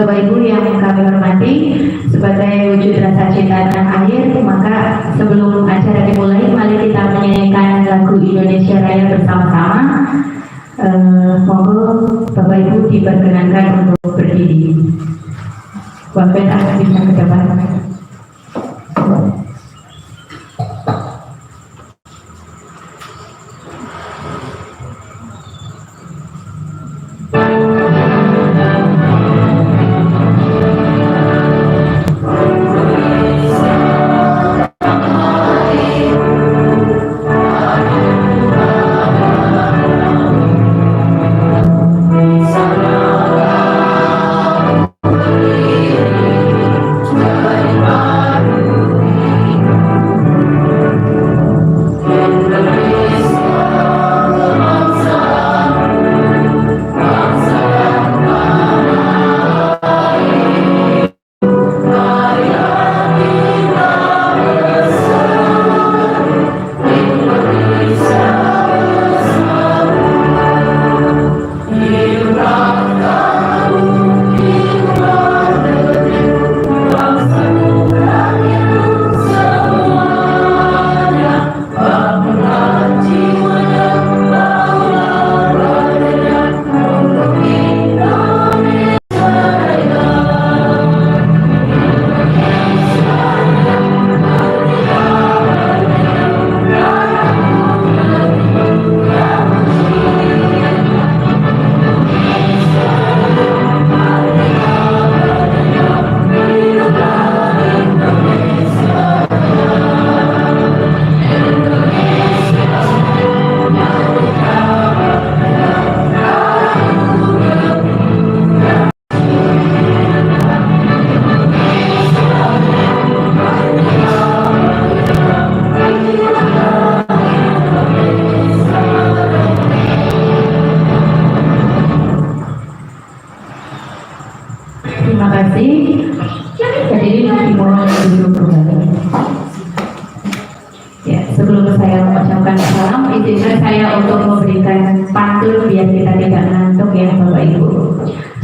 Bapak Ibu yang kami hormati, sebagai wujud rasa cinta tanah air, maka sebelum acara dimulai, mari kita menyanyikan lagu Indonesia Raya bersama-sama. Monggo Bapak Ibu diperkenankan untuk berdiri. Bapak bisa ke depan.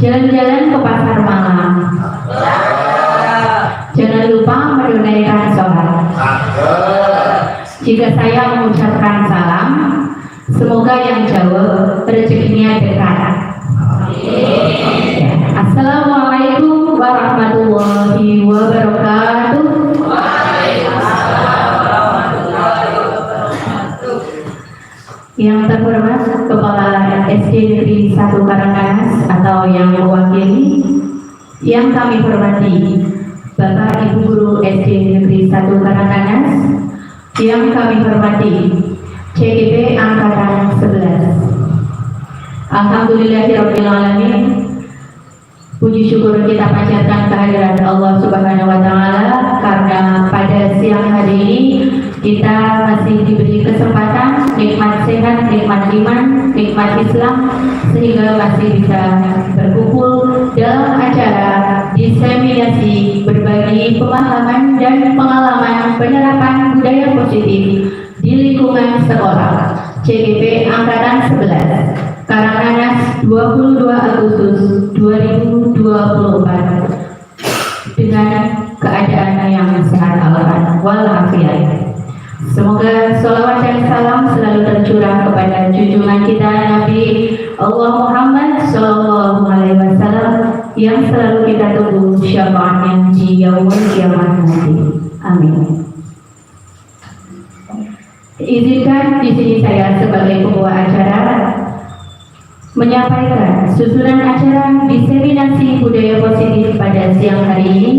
Jalan-jalan ke pasar malam. Jangan lupa menunaikan sholat. Jika saya mengucapkan salam, semoga yang jauh rezekinya dekat. Assalamualaikum warahmatullahi wabarakatuh. Yang terhormat Kepala SD Negeri 1 Karangkanas atau yang mewakili, yang kami hormati Bapak Ibu Guru SD Negeri 1 Karangkanas, yang kami hormati CGP Angkatan 11. Alhamdulillahirrahmanirrahim. Puji syukur kita panjatkan kehadiran Allah Subhanahu wa Ta'ala, karena pada siang hari ini kita masih diberi kesempatan nikmat sehat, nikmat iman, nikmat Islam, sehingga masih bisa berkumpul dalam acara diseminasi berbagi pemahaman dan pengalaman penerapan budaya positif di lingkungan sekolah CGP Angkatan 11 Karangkanas 22 Agustus 2024 dengan keadaan yang sehat walafiat. Semoga sholawat dan salam selalu tercurah kepada junjungan kita Nabi Allah Muhammad Sallallahu Alaihi Wasallam yang selalu kita tunggu syafaatnya di yaumul kiamat nanti. Amin. Izinkan di sini saya sebagai pembawa acara menyampaikan susunan acara diseminasi budaya positif pada siang hari ini.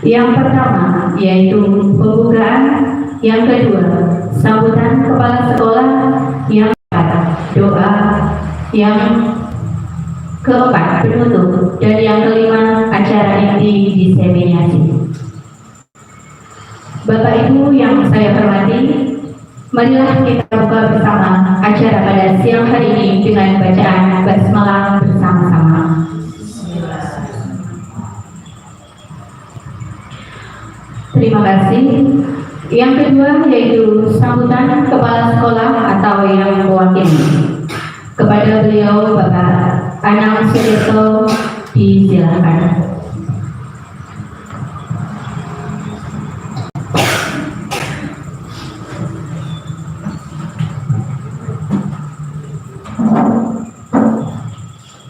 Yang pertama yaitu pembukaan, yang kedua sambutan kepala sekolah, yang keempat doa, yang keempat penutup, dan yang kelima acara inti diseminasi. Bapak Ibu yang saya hormati, marilah kita buka bersama acara pada siang hari ini dengan bacaan basmalah bersama-sama. Terima kasih. Yang kedua yaitu sambutan kepala sekolah atau yang mewakili. Kepada beliau Bapak Anang Sudirto, Disilahkan.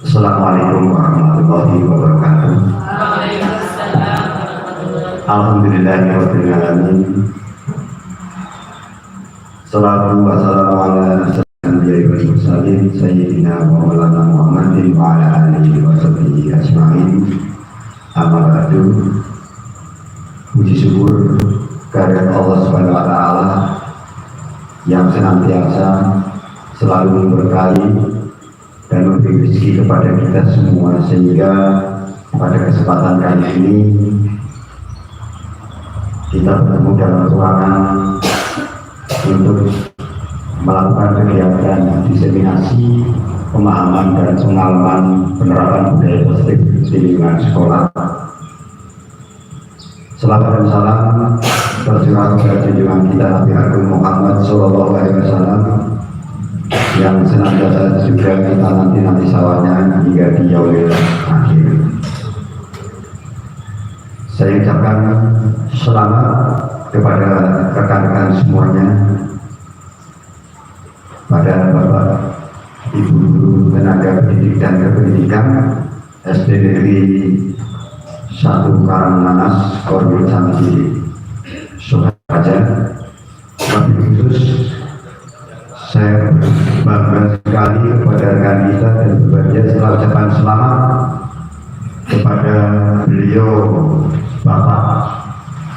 Assalamualaikum warahmatullahi wabarakatuh. Alhamdulillahirabbil alamin. Salatu wassalamu ala asyrofil mursalin sayyidina wa maulana Muhammadin wa ala alihi wa sahbihi ajmain. Amma ba'du. Puji syukur kehadirat Allah Subhanahu wa taala yang senantiasa selalu memberkahi dan memberi rezeki kepada kita semua, sehingga pada kesempatan kali ini kita bertemu dalam ruangan untuk melakukan kegiatan diseminasi pemahaman dan pengalaman penerapan budaya positif di lingkungan sekolah. Salawat dan salam tercurah kepada junjungan kita Nabi Agung Muhammad Sallallahu Alaihi Wasallam yang senantiasa juga kita nanti sawahnya hingga di yaumil akhir. Saya ucapkan selamat kepada rekan-rekan semuanya, pada Bapak, Ibu guru, tenaga pendidik dan kependidikan SD Negeri 1 Karangmanas, Korwil Samsi, Sukaja. Lebih khusus, saya bangga sekali kepada rekan kita dan berbahagia setelah ucapan selamat kepada beliau Bapak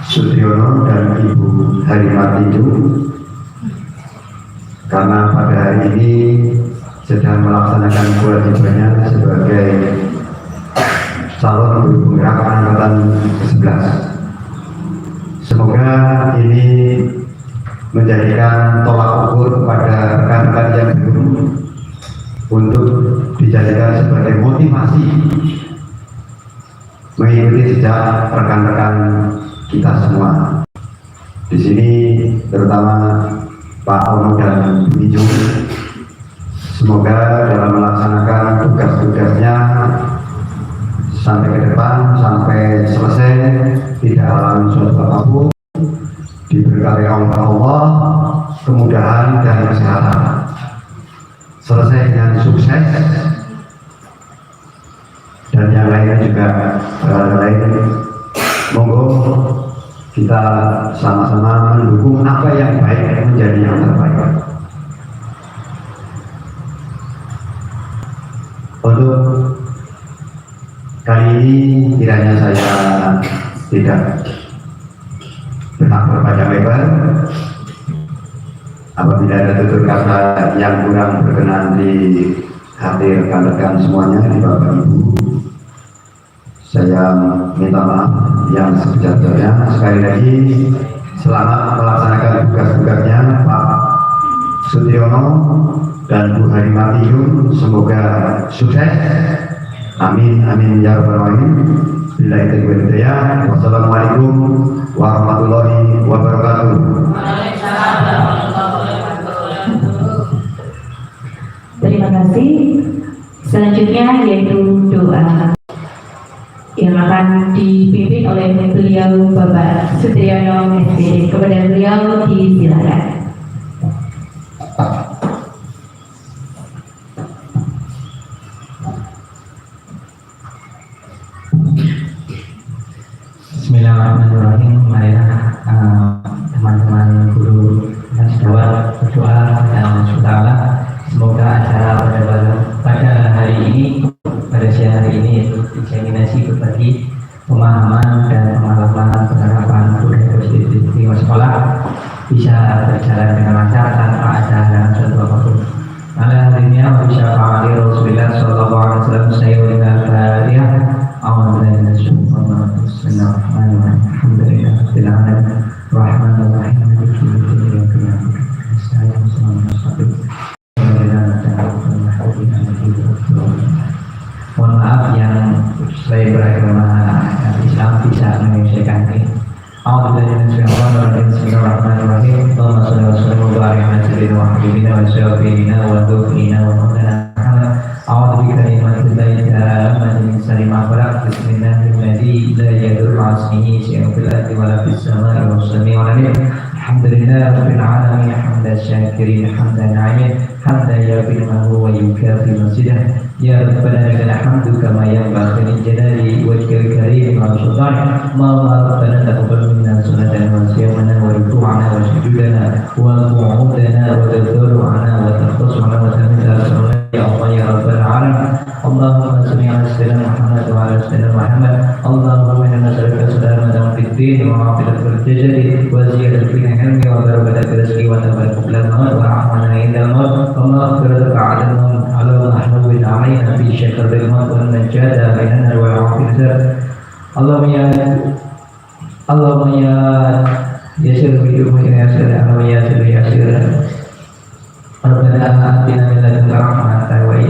Sutyono dan Ibu Harimati, karena pada hari ini sedang melaksanakan kewajibannya sebagai calon guru penggerak angkatan ke-11. Semoga ini menjadikan tolak ukur kepada rekan-rekan yang guru untuk dijadikan sebagai motivasi mengikuti jejak rekan-rekan kita semua. Di sini terutama Pak Ono dan Bu Ijung, semoga dalam melaksanakan tugas-tugasnya sampai ke depan, sampai selesai, tidak alami suatu apapun, diberkahi oleh Allah kemudahan dan kesehatan, selesai dengan sukses, dan yang lainnya juga lain. Monggo kita sama-sama mendukung apa yang baik menjadi yang terbaik. Untuk kali ini kiranya saya tidak berpanjang lebar. Apabila ada tutur kata yang kurang berkenan di hati rekan-rekan semuanya, di Bapak Ibu, saya minta maaf yang sebesar-besarnya. Sekali lagi selamat melaksanakan tugas-tugasnya Pak Sutyono dan Bu Harimati. Semoga sukses. Amin amin ya rabbal alamin. Billahi taufiq wal hidayah. Wassalamualaikum warahmatullahi wabarakatuh. Terima kasih. Selanjutnya yaitu doa yang akan dipimpin oleh beliau Bapak Sutyono SPD. Kepada beliau disilakan. Bismillahirrahmanirrahim. Marilah teman-teman guru dan sejawat berdoa kepada Allah Subhanahu. Semoga acara pada hari ini, pada siang hari ini, yaitu diseminasi berbagi pemahaman dan pengalaman penerapan budaya positif di lingkungan sekolah bisa berjalan dengan lancar tanpa ada halangan suatu apapun. Ala hadiniya wa bisyafa'ati Rasulillah sallallahu alaihi wasallam sayyidina al-Fatihah. Bismillahirrahmanirrahim. Alhamdulillahirabbil alamin. Rahmanirrahim. Maliki yaumiddin. Iyyaka na'budu wa iyyaka nasta'in. Mohon maaf yang saya beragama Islam bisa menyelesaikan ini. Bismillahirrahmanirrahim. Allahumma shalli wa sallim wa barik ala sayyidina wa habibina wa syafiina wa dhukrina wa maulana Muhammad. A'udzu bika min syarri ma اسمه سيئا في الأرض ولا في السماء والسميع العليم. الحمد لله رب العالمين حمد الشاكرين حمد الناعمين حمدا يغفر ما هو ويكافي مزيده. يا ربنا لك الحمد كما ينبغي لجلال وجهك الكريم وسلطانك. اللهم ربنا تقبل منا صلاتنا وصيامنا وركوعنا وسجودنا وقعودنا وتضرعنا وتختصرنا وتمثل صلاتنا يا الله يا رب العالمين. اللهم صل على سيدنا محمد وعلى سيدنا محمد. اللهم انا نسالك السلامه في الدين وعافيه في الجسد وزياده في العلم وبركه في الرزق وتبارك في الموت ورحمه عند الموت ومغفرتك على الموت على محمود علينا في شكر الموت والنجاة بيننا والعافيه. اللهم يا يسر بحكمك يا يسر اللهم يا يسر يا يسر. ربنا آتنا من لدنك رحمة وهب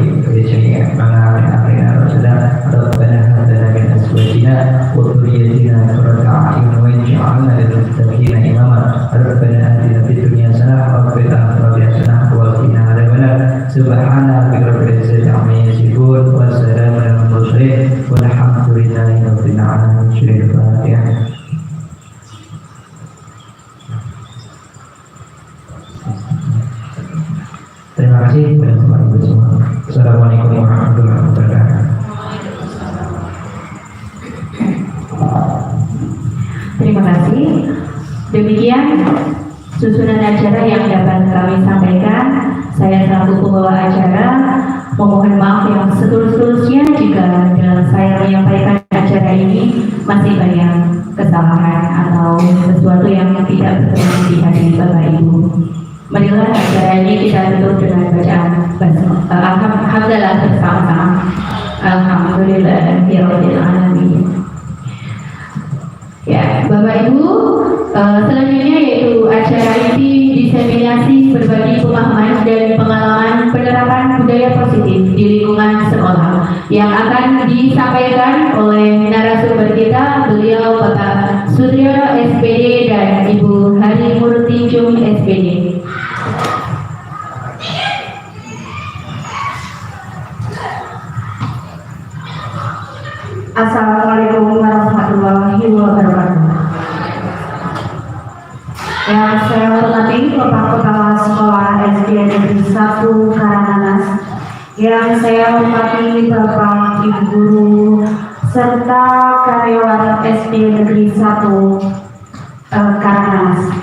لنا من أمرنا رشدا. ربنا هب لنا من أزواجنا وذريتنا قرة أعين واجعلنا للمتقين إماما. ربنا آتنا في الدنيا حسنة وفي الآخرة حسنة وقنا عذاب النار. سبحان ربك رب العزة عما يصفون وسلام على المرسلين والحمد لله رب العالمين. الفاتحة. Terima kasih kepada teman-teman semua. Assalamualaikum warahmatullahi wabarakatuh. Terima kasih. Demikian susunan acara yang dapat kami sampaikan. Saya selaku pembawa acara memohon maaf yang setulus-tulusnya jika dalam saya menyampaikan acara ini masih banyak kesalahan atau sesuatu yang tidak berkenan di hati Bapak Ibu. Marilah acara ini kita tutup dengan bacaan Alhamdulillah bersama-sama. Alhamdulillahirabbil alamin. Ya, Bapak Ibu, selanjutnya yaitu acara inti diseminasi berbagi pemahaman dan pengalaman penerapan budaya positif di lingkungan sekolah yang akan disampaikan oleh narasumber kita, beliau Bapak Suryo SPD dan Ibu Hari Murti Jung SPD. Assalamualaikum warahmatullahi wabarakatuh. Yang saya hormati Bapak Kepala Sekolah SD Negeri 1 Karangnanas, yang saya hormati Bapak Ibu Guru serta karyawan SD Negeri 1 Karangnanas.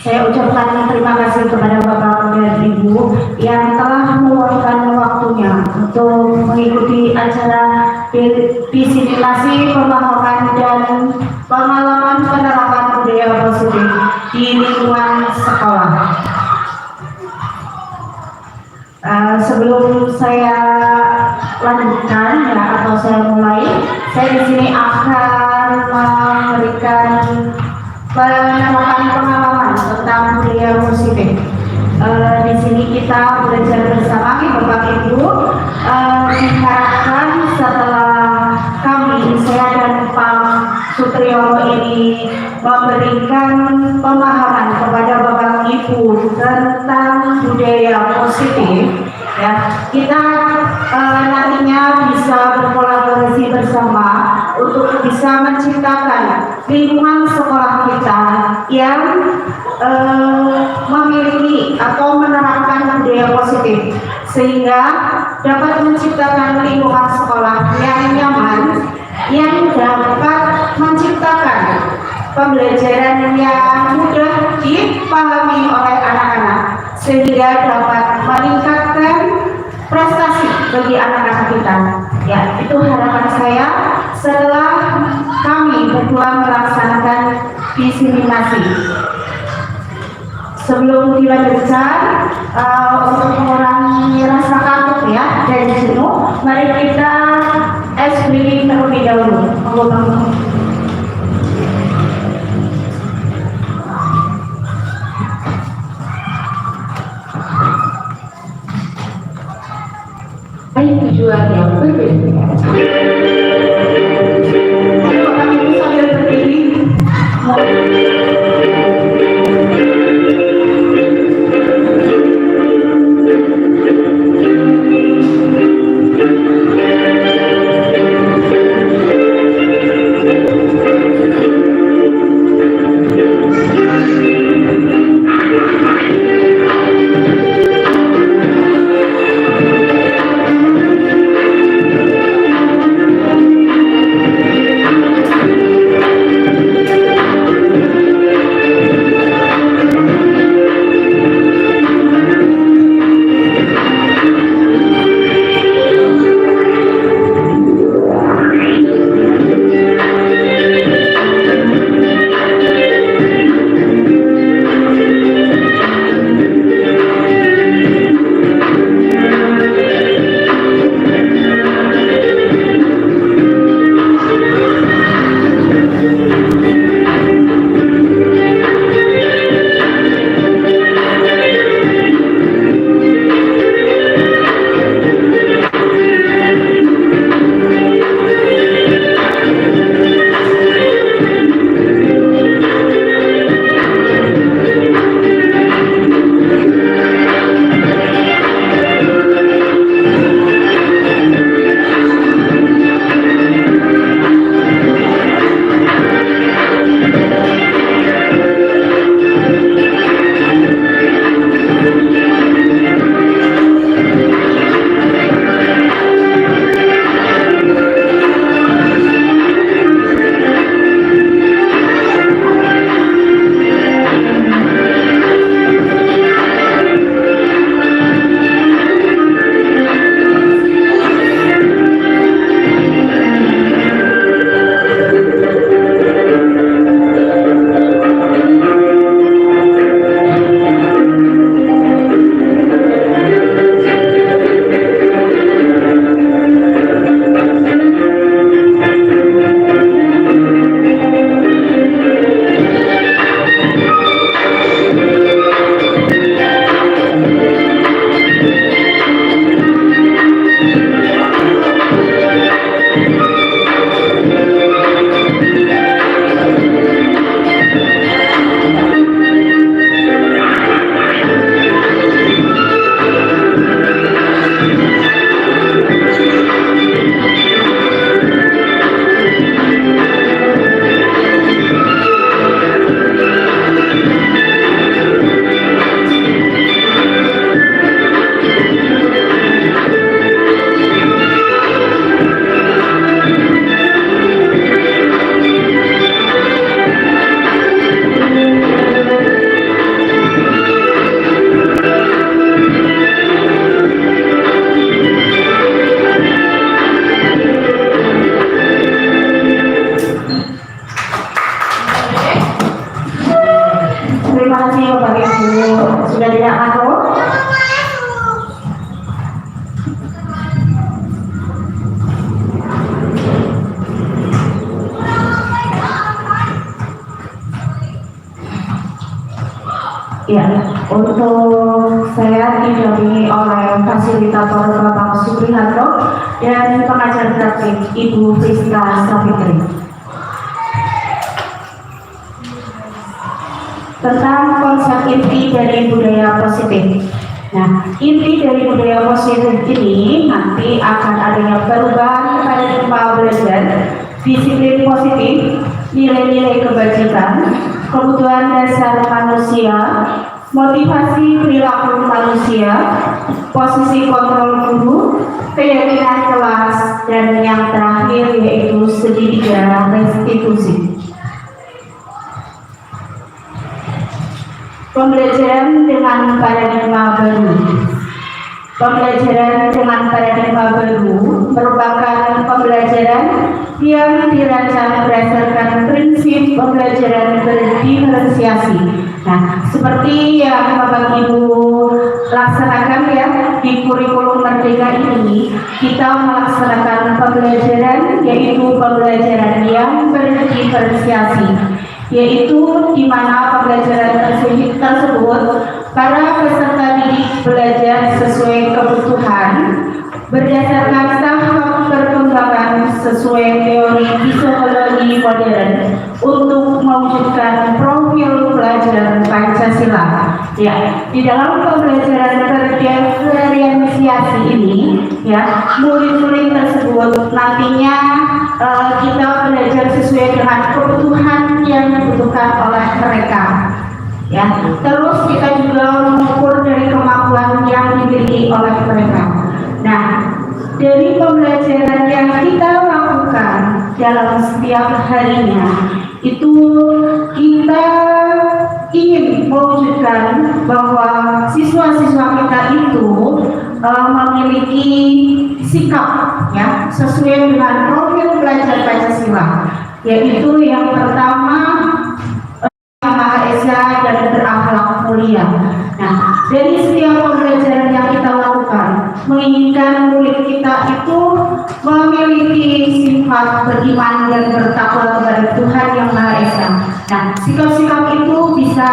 Saya ucapkan terima kasih kepada Bapak dan Ibu yang telah meluangkan waktunya untuk mengikuti acara disimulasi pemahaman dan pengalaman penerapan budaya positif di lingkungan sekolah. Sebelum saya lanjutkan ya, atau saya mulai, saya di sini akan memberikan penerapan pengalaman tentang budaya positif. Di sini kita belajar bersama Bapak Ibu. Diharapkan setelah kami, saya dan Pak Sutriyono ini memberikan pemahaman kepada Bapak Ibu tentang budaya positif, ya, kita nantinya bisa berkolaborasi bersama untuk bisa menciptakan lingkungan sekolah kita yang memiliki atau menerapkan budaya positif sehingga dapat menciptakan lingkungan sekolah yang nyaman, yang dapat menciptakan pembelajaran yang mudah dipahami oleh anak-anak sehingga dapat meningkatkan prestasi bagi anak-anak kita. Ya, itu harapan saya setelah kami berdua melaksanakan diseminasi. Sebelum dilanjutkan, untuk mengurangi rasa kantuk ya dan jenuh, mari kita ice breathing terlebih dahulu. Baik, tujuan yang berbeda. Bapak Ibu sambil berdiri. Ya, untuk saya didampingi oleh fasilitator Bapak Supriharto dan pengajar praktik Ibu Friska Safitri. Tentang konsep inti dari budaya positif. Nah, inti dari budaya positif ini nanti akan adanya perubahan paradigma belajar, disiplin positif, nilai-nilai kebajikan, kebutuhan dasar manusia, motivasi perilaku manusia, posisi kontrol guru, keyakinan kelas, dan yang terakhir yaitu segitiga restitusi. Pembelajaran dengan paradigma baru. Pembelajaran dengan paradigma baru merupakan pembelajaran yang dirancang berdasarkan prinsip pembelajaran berdiferensiasi. Nah, seperti yang Bapak Ibu laksanakan ya di kurikulum Merdeka ini, kita melaksanakan pembelajaran yaitu pembelajaran yang berdiferensiasi, yaitu di mana pembelajaran tersebut para peserta didik belajar sesuai kebutuhan berdasarkan tahap perkembangan sesuai teori psikologi modern untuk mewujudkan profil pelajar Pancasila. Ya, di dalam pembelajaran berdiferensiasi ini, ya, murid-murid tersebut nantinya kita belajar sesuai dengan kebutuhan yang dibutuhkan oleh mereka. Ya, terus kita juga mengukur dari kemampuan yang dimiliki oleh mereka. Nah, dari pembelajaran yang kita lakukan dalam setiap harinya, itu kita ingin mewujudkan bahwa siswa-siswa kita itu memiliki sikap ya sesuai dengan profil pelajar Pancasila, yaitu yang pertama Maha Esa dan berakhlak mulia. Nah, dari setiap pembelajaran yang kita lakukan, menginginkan murid kita itu memiliki sifat beriman dan bertakwa kepada Tuhan yang Maha Esa. Nah, sikap-sikap itu bisa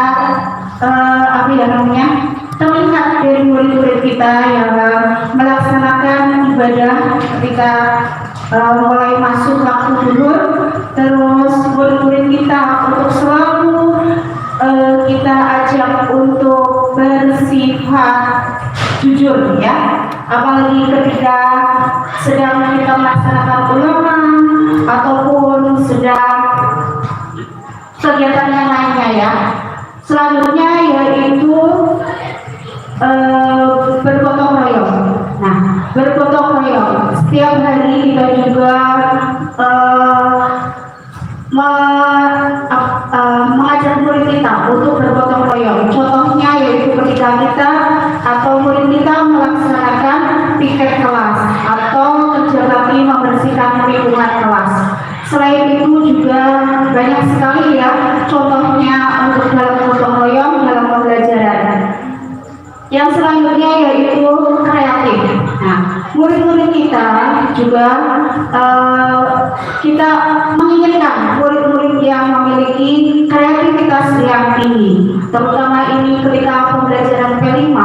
terlihat dari murid-murid kita yang melaksanakan ibadah ketika mulai masuk waktu zuhur. Terus murid-murid kita untuk selalu kita ajak untuk bersifat jujur ya, apalagi ketika sedang kita melaksanakan ulangan ataupun sedang kegiatan yang lainnya ya. Selanjutnya yaitu bergotong royong. Nah, bergotong royong setiap hari kita juga mengajak murid kita untuk bergotong royong. Contohnya yaitu ketika kita atau murid kita melaksanakan piket kelas atau kerja bakti membersihkan lingkungan kelas. Selain itu juga banyak sekali ya contohnya untuk dalam gotong royong dalam pembelajaran. Yang selanjutnya yaitu kreatif. Nah, murid-murid kita juga kita menginginkan murid-murid yang memiliki kreativitas yang tinggi, terutama ini ketika pembelajaran P5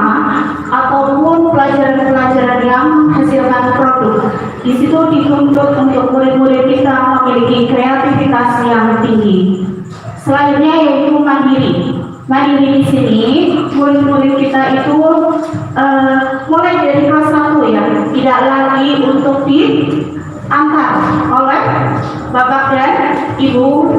ataupun pelajaran-pelajaran yang menghasilkan produk. Di situ dituntut untuk murid-murid kita memiliki kreativitas yang tinggi. Selanjutnya yaitu mandiri. Mandiri di sini murid-murid kita itu mulai dari kelas 1 ya, tidak lagi untuk diantar oleh bapak dan ibu,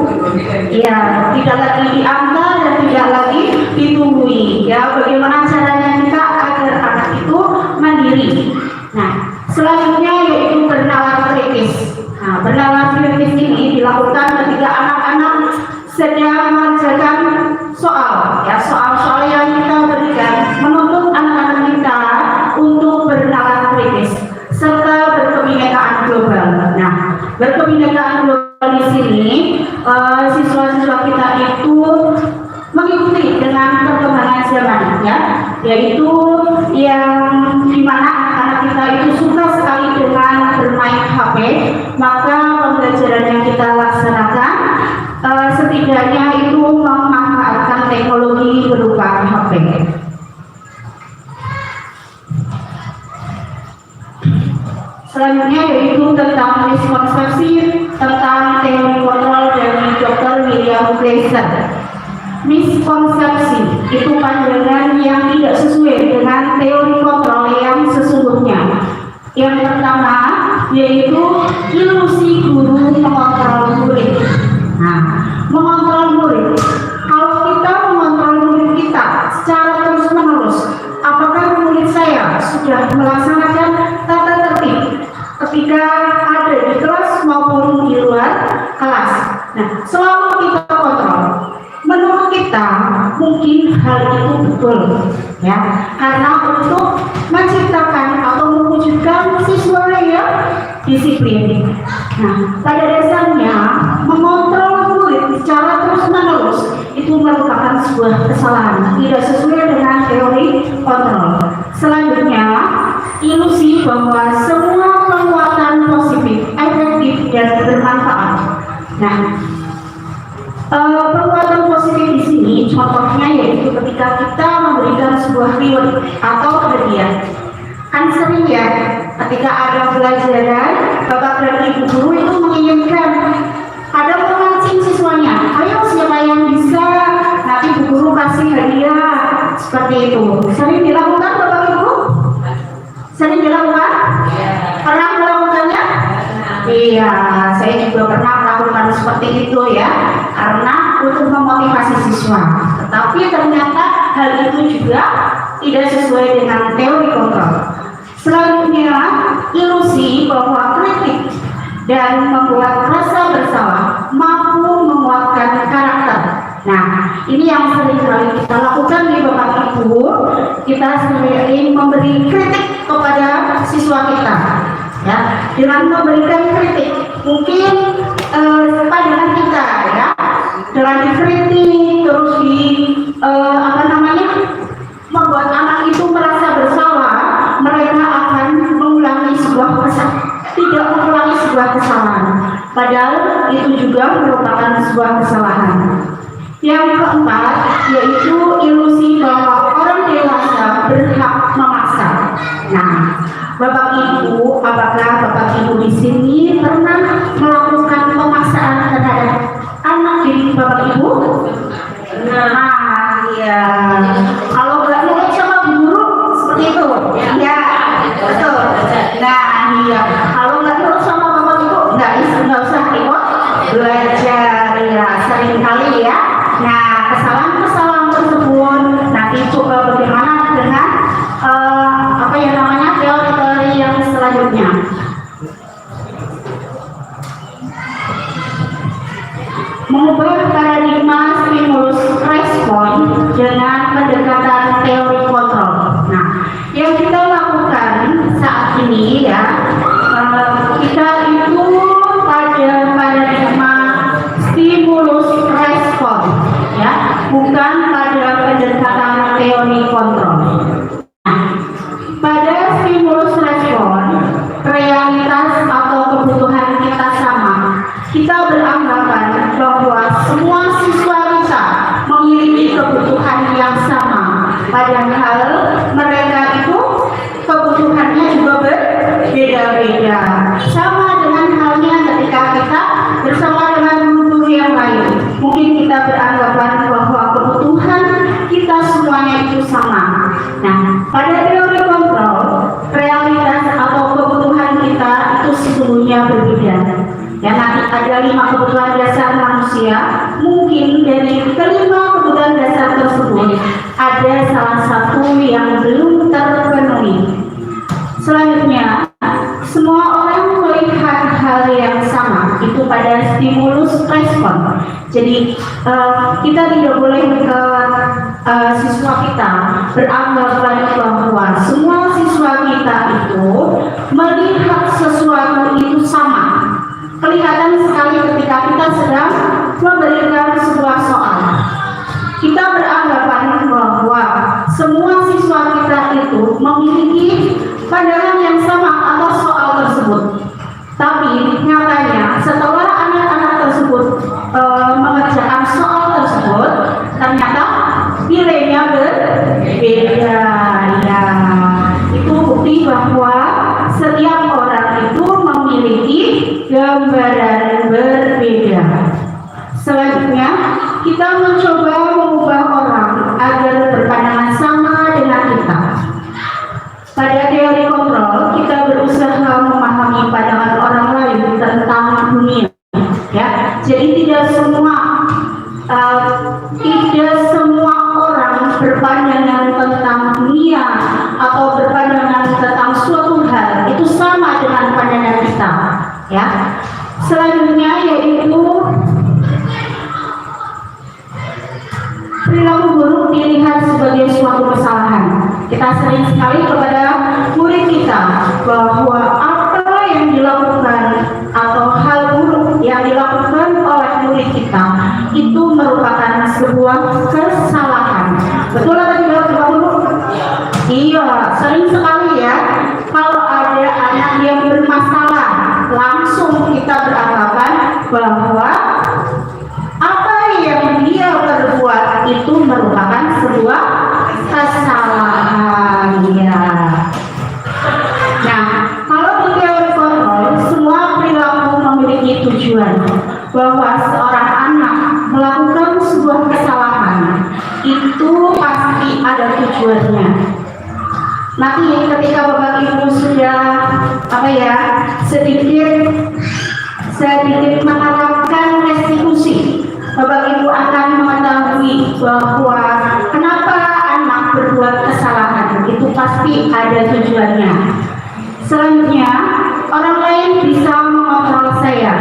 ya, tidak lagi diantar dan tidak lagi ditunggui. Ya, bagaimana caranya kita agar anak itu mandiri. Nah, selanjutnya yaitu bernalar kritis. Nah, bernalar kritis ini dilakukan ketika anak-anak sedang mengerjakan soal, ya, soal-soal yang kita berikan menuntut anak-anak kita untuk bernalar kritis serta berkebinekaan global. Nah, berkebinekaan global di sini siswa-siswa kita itu mengikuti dengan perkembangan zaman, ya, yaitu yang dimana anak kita itu suka sekali dengan bermain HP, maka pembelajaran yang kita laksanakan setidaknya itu memanfaatkan teknologi berupa HP. Taufik. Selanjutnya yaitu tentang miskonsepsi tentang teori kontrol dari Dr. William Glasser. Miskonsepsi itu pandangan yang tidak sesuai dengan teori kontrol yang sesungguhnya. Yang pertama yaitu ilusi guru mengontrol murid. Nah, mengontrol murid. Kalau kita mengontrol murid kita secara terus-menerus, apakah murid saya sudah melaksanakan tata tertib ketika ada di kelas maupun di luar kelas? Nah, selalu kita kontrol. Menurut kita mungkin hal itu betul, ya, karena untuk menciptakan atau mewujudkan siswa yang disiplin. Nah, pada dasarnya mengontrol murid secara terus-menerus itu merupakan sebuah kesalahan, tidak sesuai dengan teori kontrol. Selanjutnya, ilusi bahwa semua penguatan positif, efektif dan bermanfaat. Nah, penguatan positif di sini contohnya yaitu ketika kita memberikan sebuah reward atau hadiah. Kan sering ya, ketika ada pelajaran, bapak dan ibu guru itu menginginkan ada memancing siswanya, ayo siapa yang bisa, nanti ibu guru kasih hadiah, seperti itu. Sering dilakukan bapak ibu? Sering dilakukan? Pernah melakukannya? Iya, saya juga pernah melakukan seperti itu ya, karena untuk memotivasi siswa. Tetapi ternyata hal itu juga tidak sesuai dengan teori kontrol. Selanjutnya, ilusi bahwa kritik dan membuat rasa bersalah mampu menguatkan karakter. Nah, ini yang sering kali kita lakukan di Bapak Ibu. Kita sering memberi kritik kepada siswa kita, ya, dengan memberikan kritik. Mungkin pandangan kita, ya, dengan dikritik terus membuat anak itu merasa bersalah, mereka akan tidak mengulangi sebuah kesalahan. Padahal itu juga merupakan sebuah kesalahan. Yang keempat yaitu ilusi bahwa orang dewasa berhak memaksa. Nah, Bapak Ibu, apakah Bapak Ibu di sini pernah melakukan pemaksaan terhadap anak didik Bapak Ibu? Nah, iya. Kalau nggak nurut sama guru seperti itu, ya, betul. Nah, iya. Kalau nggak nurut sama Bapak Ibu, nggak usah ikut belajar, ya, sering kali ya. Nah, kesalahan-kesalahan tersebut nanti coba bagaimana dengan teori-teori yang selanjutnya. Mengubah paradigma stimulus respon dengan pendekatan teori kontrol. Nah, yang kita lakukan saat ini ya, kita itu pada paradigma stimulus respon, ya, bukan pada pendekatan teori kontrol. Nah, pada stimulus respon, realitas atau kebutuhan kita sama. Kita beranggapan bahwa semua siswa kita memiliki kebutuhan yang sama. Padahal mereka itu kebutuhannya juga berbeda-beda. Sama dengan halnya ketika kita bersama dengan guru yang lain. Mungkin kita beranggapan bahwa kebutuhan kita semuanya itu sama. Nah, pada teori kontrol, realitas atau kebutuhan kita itu sesungguhnya berbeda. Ya, nanti ada 5 kebutuhan dasar manusia. Mungkin dari kelima kebutuhan dasar tersebut ada salah satu yang belum terpenuhi. Selanjutnya, semua orang melihat hal yang sama itu pada stimulus respon. Jadi kita tidak boleh siswa kita beranggapan bahwa semua siswa kita itu melihat sesuatu itu sama. Kelihatan sekali ketika kita sedang memberikan sebuah soal. Kita beranggapan bahwa semua siswa kita itu memiliki pandangan yang sama atas soal tersebut. Tapi nyatanya setelah anak-anak tersebut mengerjakan soal tersebut, ternyata nilainya gambaran berbeda. Selanjutnya, kita mencoba mengubah orang agar berpandangan sama dengan kita. Pada teori kontrol, kita berusaha memahami pandangan orang lain tentang dunia. Ya, jadi tidak semua orang berpandangan tentang dunia atau berpandangan tentang suatu hal itu sama dengan pandangan kita. Ya, selanjutnya yaitu perilaku buruk dilihat sebagai suatu kesalahan. Kita sering sekali kepada murid kita bahwa apa yang dilakukan atau hal buruk yang dilakukan oleh murid kita itu merupakan sebuah kesalahan. Betul atau tidak, Pak Guru? Iya, sering sekali ya. Kalau ada anak yang bermasalah, langsung kita beranggapan bahwa apa yang dia perbuat itu merupakan sebuah kesalahan. Ya. Nah, kalau di teori kontrol, semua perilaku memiliki tujuan. Bahwa seorang anak melakukan sebuah kesalahan itu pasti ada tujuannya. Nanti ketika Bapak Ibu sudah sedikit menerapkan restitusi, Bapak Ibu akan mengetahui bahwa kenapa anak berbuat kesalahan itu pasti ada tujuannya. Selanjutnya, orang lain bisa mengontrol saya.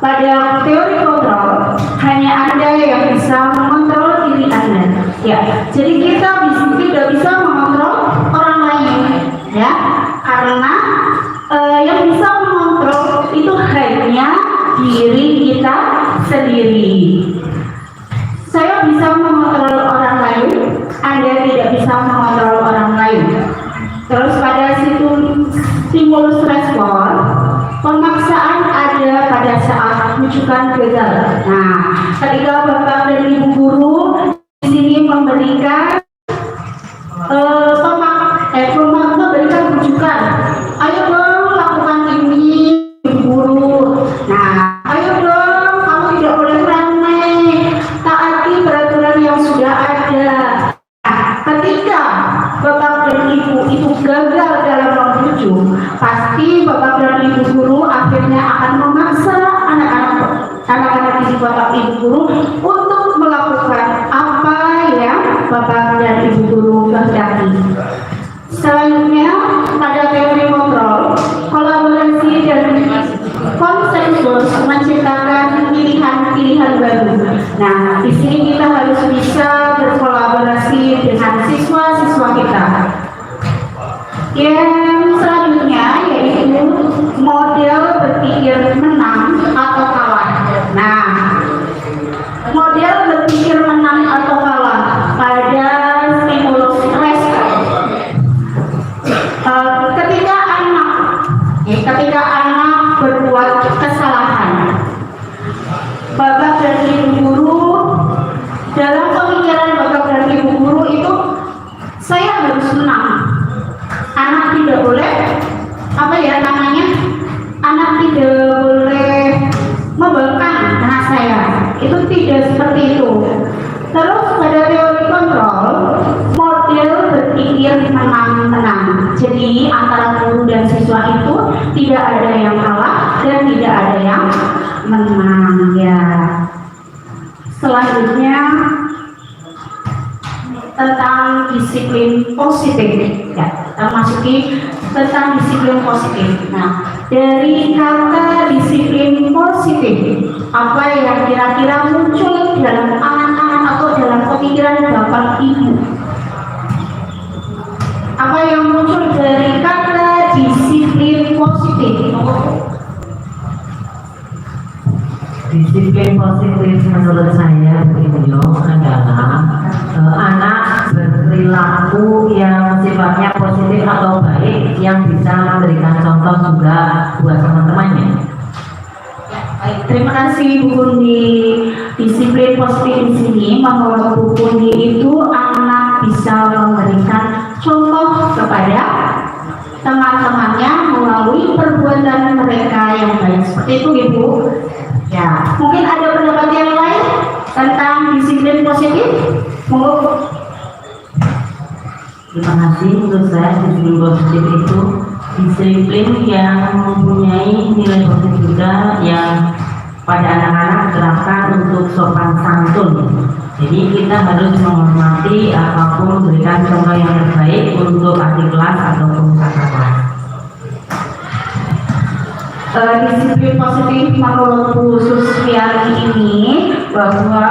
Pada teori kontrol, hanya Anda yang bisa mengontrol diri Anda. Ya, jadi kita tidak bisa mengontrol orang lain, ya, karena yang bisa mengontrol itu hanya diri kita sendiri. Saya bisa mengontrol orang lain, Anda tidak bisa mengontrol orang lain. Terus pada stimulus respon, pemaksaan ada pada saat rujukan gagal. Nah, ketika Bapak dan Ibu guru di sini memberikan memberikan rujukan, ayo dong lakukan ini, Ibu guru. Nah, ayo dong, kamu tidak boleh ramai, taati peraturan yang sudah ada. Nah, ketika Bapak dan Ibu itu gagal dalam merujuk, pasti Bapak dan Ibu guru akhirnya akan memaksa anak-anak didik Bapak Ibu guru untuk melakukan apa yang Bapak dan Ibu guru kehendaki. Selanjutnya, pada teori kontrol, kolaborasi dan konsensus menciptakan pilihan-pilihan baru. Nah, di sini kita harus bisa berkolaborasi dengan siswa-siswa kita. Yang selanjutnya yaitu model berpikir menang atau kalah. Nah, model berpikir menang atau kalah pada stimulus respon. Ketika anak berbuat kesalahan, Bapak dan Ibu guru, dalam pemikiran Bapak dan Ibu guru itu saya harus menang. Anak tidak boleh anak tidak boleh membangkang anak saya. Itu tidak seperti itu. Terus pada teori kontrol, model berpikir menang-menang. Jadi antara guru dan siswa itu tidak ada yang kalah dan tidak ada yang menang, ya. Selanjutnya tentang disiplin positif, ya. Kita masuki tentang disiplin positif. Nah, dari kata disiplin positif, apa yang kira-kira muncul dalam anak-anak atau dalam pemikiran Bapak Ibu? Apa yang muncul dari kata disiplin positif? Disiplin positif menurut saya begini adalah anak berperilaku yang sifatnya positif atau baik yang bisa memberikan contoh juga buat teman-temannya. Baik, terima kasih Bu Kundi. Disiplin positif di sini menurut Bu Kundi itu anak bisa memberikan contoh kepada teman-temannya melalui perbuatan mereka yang baik. Seperti itu Ibu. Ya, mungkin ada pendapat yang lain tentang disiplin positif? Monggo. Terima kasih. Menurut saya disiplin positif itu disiplin yang mempunyai nilai positif juga yang pada anak-anak terapkan untuk sopan santun. Jadi kita harus menghormati apapun, memberikan contoh yang terbaik untuk adik kelas ataupun kakak kelas. Disiplin positif menurut Bu Susiani ini bahwa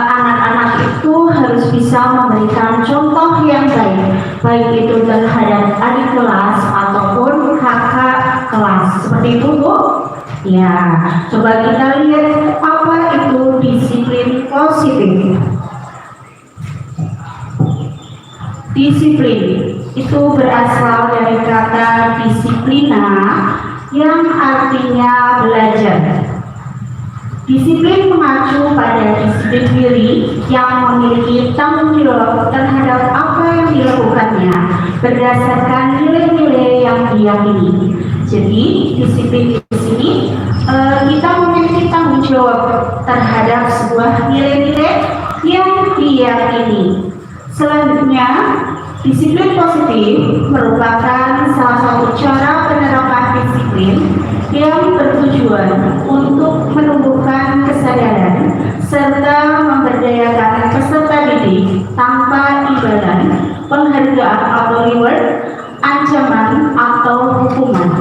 anak-anak itu harus bisa memberikan contoh yang baik itu terhadap adik kelas ataupun kakak kelas. Seperti itu Bu. Ya, coba kita lihat apa itu disiplin positif. Disiplin itu berasal dari kata disiplina yang artinya belajar. Disiplin mengacu pada disiplin diri yang memiliki tanggung jawab terhadap apa yang dilakukannya berdasarkan nilai-nilai yang diyakini. Jadi disiplin di sini kita memiliki tanggung jawab terhadap sebuah nilai-nilai yang diyakini. Selanjutnya, disiplin positif merupakan salah satu cara penerapan disiplin yang bertujuan untuk menumbuhkan kesadaran serta memberdayakan peserta didik tanpa imbalan, penghargaan atau reward, ancaman atau hukuman.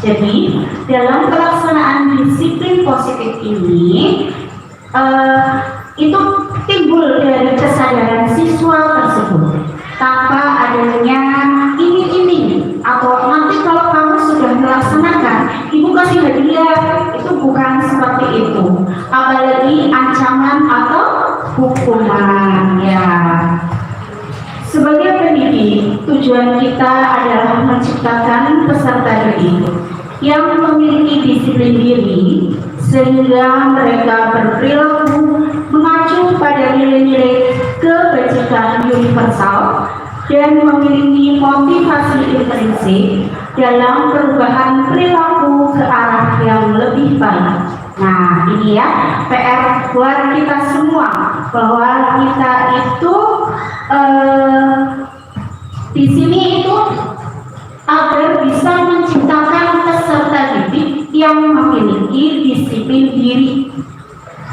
Jadi, dalam pelaksanaan disiplin positif ini, itu timbul dari kesadaran siswa tersebut tanpa adanya iming-iming atau nanti kalau kamu sudah melaksanakan ibu kasih hadiah, itu bukan seperti itu, apalagi ancaman atau hukuman. Ya, sebagai pendidik, tujuan kita adalah menciptakan peserta didik yang memiliki disiplin diri sehingga mereka berperilaku mengacu pada nilai-nilai kebajikan universal dan memiliki motivasi intrinsik dalam perubahan perilaku ke arah yang lebih baik. Nah, ini ya PR buat kita semua, bahwa kita itu di sini itu agar bisa menciptakan peserta didik yang memiliki disiplin diri.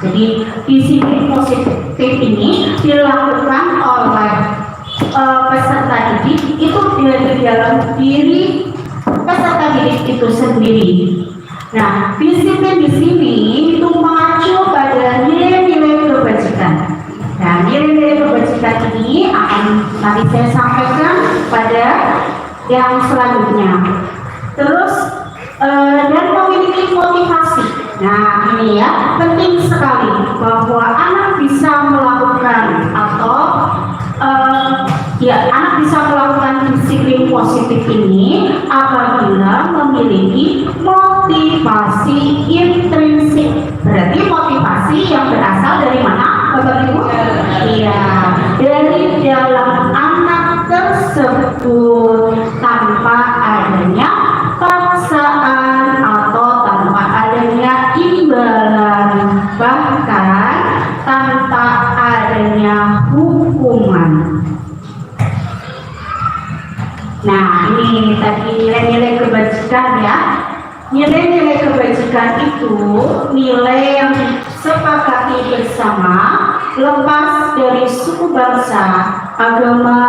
Jadi disiplin positif ini dilakukan oleh peserta didik itu dari dalam diri peserta didik itu sendiri. Nah, disiplin di sini itu mengacu pada nilai-nilai kebajikan. Nah, nilai-nilai kebajikan ini akan nanti saya sampaikan pada yang selanjutnya. Terus dan memiliki motivasi. Nah, ini ya penting sekali bahwa anak bisa melakukan atau anak bisa melakukan disiplin positif ini apabila memiliki motivasi intrinsik. Berarti motivasi yang berasal dari mana, Bapak Ibu? Iya, dari dalam anak tersebut tanpa adanya paksaan atau tanpa adanya imbalan, bahkan tanpa adanya hukuman. Nah, ini tadi nilai-nilai kebajikan ya. Nilai-nilai kebajikan itu nilai yang disepakati bersama lepas dari suku bangsa, agama,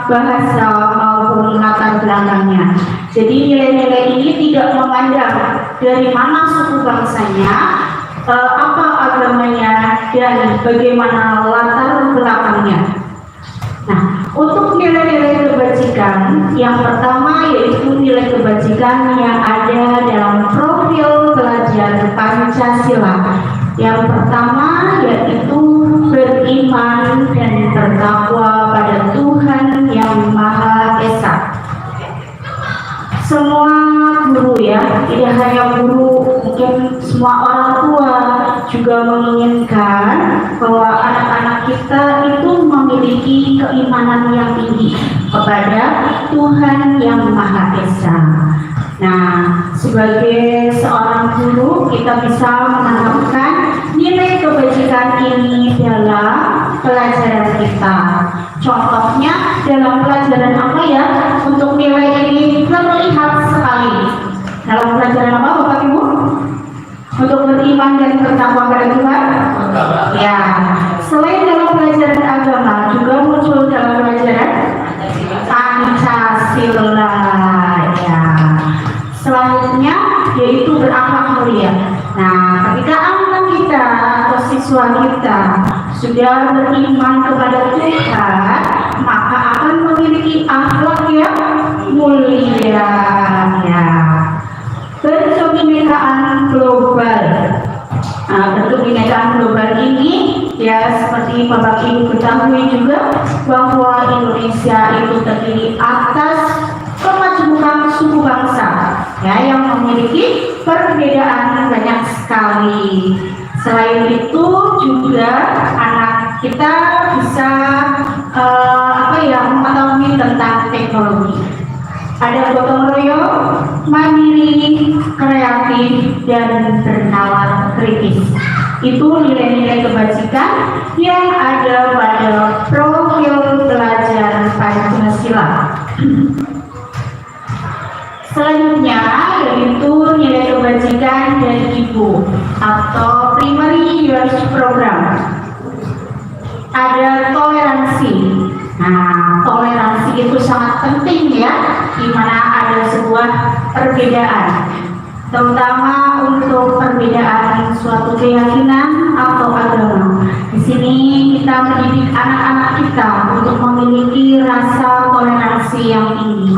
bahasa maupun latar belakangnya. Jadi nilai-nilai ini tidak memandang dari mana suku bangsanya, apa agamanya, dan bagaimana latar belakangnya. Nah, untuk nilai-nilai kebajikan, yang pertama yaitu nilai kebajikan yang ada dalam profil pelajar Pancasila. Yang pertama yaitu beriman dan bertakwa pada Tuhan Yang Maha Esa. Semua guru ya, tidak hanya guru, mungkin semua orang tua juga menginginkan bahwa anak-anak kita itu memiliki keimanan yang tinggi, kepada Tuhan Yang Maha Esa. Nah, sebagai seorang guru kita bisa menanamkan nilai kebajikan ini dalam pelajaran kita. Contohnya dalam pelajaran apa ya? Untuk nilai ini terlihat sekali. Dalam pelajaran apa Bapak Ibu? Untuk beriman dan bertakwa kepada Tuhan. Ya, selain dalam pelajaran agama juga muncul dalam pelajaran Pancasila. Ya, selanjutnya yaitu berakhlak mulia. Nah, ketika anak kita atau siswa kita sudah beriman kepada Tuhan, maka akan memiliki akhlak yang mulia. Ya, berkebinekaan global. Nah, berkebinekaan global ini ya seperti Bapak Ibu ketahui juga bahwa Indonesia itu terdiri atas kemajemukan suku bangsa ya yang memiliki perbedaan banyak sekali. Selain itu juga anak kita bisa mengetahui tentang teknologi. Ada gotong royong, mandiri, kreatif, dan bernalar kritis. Itu nilai-nilai kebajikan yang ada pada profil pelajar Pancasila. Selanjutnya yaitu nilai kebajikan dari ibu atau primary youth program. Ada toleransi. Nah, toleransi itu sangat penting ya, di mana ada sebuah perbedaan, terutama untuk perbedaan suatu keyakinan atau agama. Di sini kita mendidik anak-anak kita untuk memiliki rasa toleransi yang tinggi.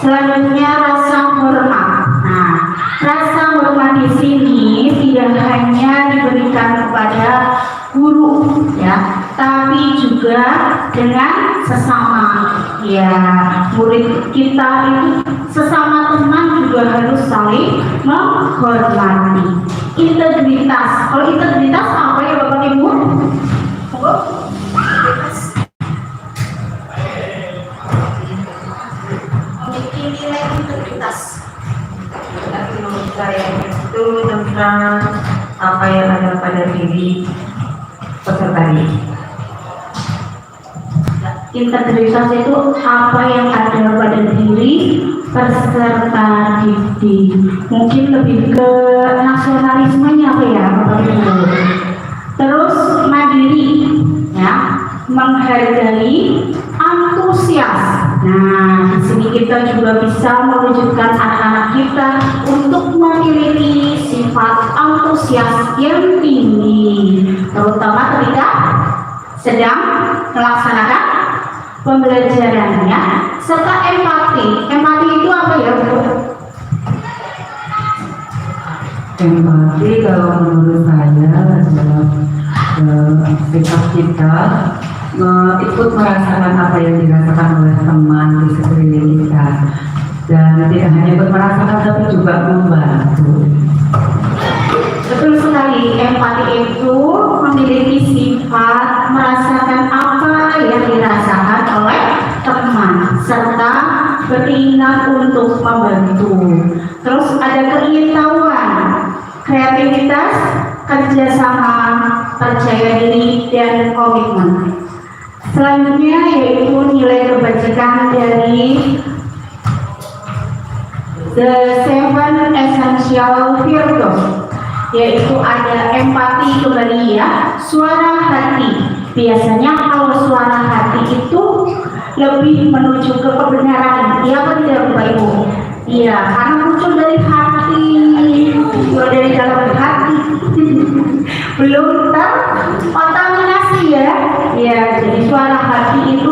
Selanjutnya rasa hormat. Nah, rasa hormat di sini tidak hanya diberikan kepada guru ya, tapi juga dengan sesama ya, murid kita itu sesama teman juga harus saling menghormati. Integritas. Kalau integritas apa ya Bapak Ibu? Memiliki nilai integritas. Menurut saya itu tentang apa yang ada pada diri peserta didik. Integritas itu apa yang ada pada diri peserta didik. Mungkin lebih ke nasionalismenya apa ya Bapak Ibu. Terus mandiri ya, menghargai, antusias. Nah, di sini kita juga bisa mewujudkan anak-anak kita untuk memiliki sifat antusias yang tinggi, terutama ketika sedang melaksanakan pembelajarannya, serta empati. Empati itu apa ya Bu? Empati kalau menurut saya adalah sikap kita ikut merasakan apa yang dirasakan oleh teman di sekeliling kita, dan tidak hanya ikut merasakan tapi juga membantu. Betul sekali, empati itu memiliki sifat merasakan apa yang dirasakan oleh teman serta beringat untuk membantu. Terus ada keingintahuan, kreativitas, kerjasama, percaya diri, dan komitmen. Selanjutnya yaitu nilai kebajikan dari The Seven Essential Virtues, yaitu ada empati kembali ya, suara hati. Biasanya kalau suara hati itu lebih menuju ke kebenaran, iya apa tidak Bapak Ibu? Iya, karena muncul dari hati, dari dalam hati, belum terkontaminasi ya. Ya, jadi suara hati itu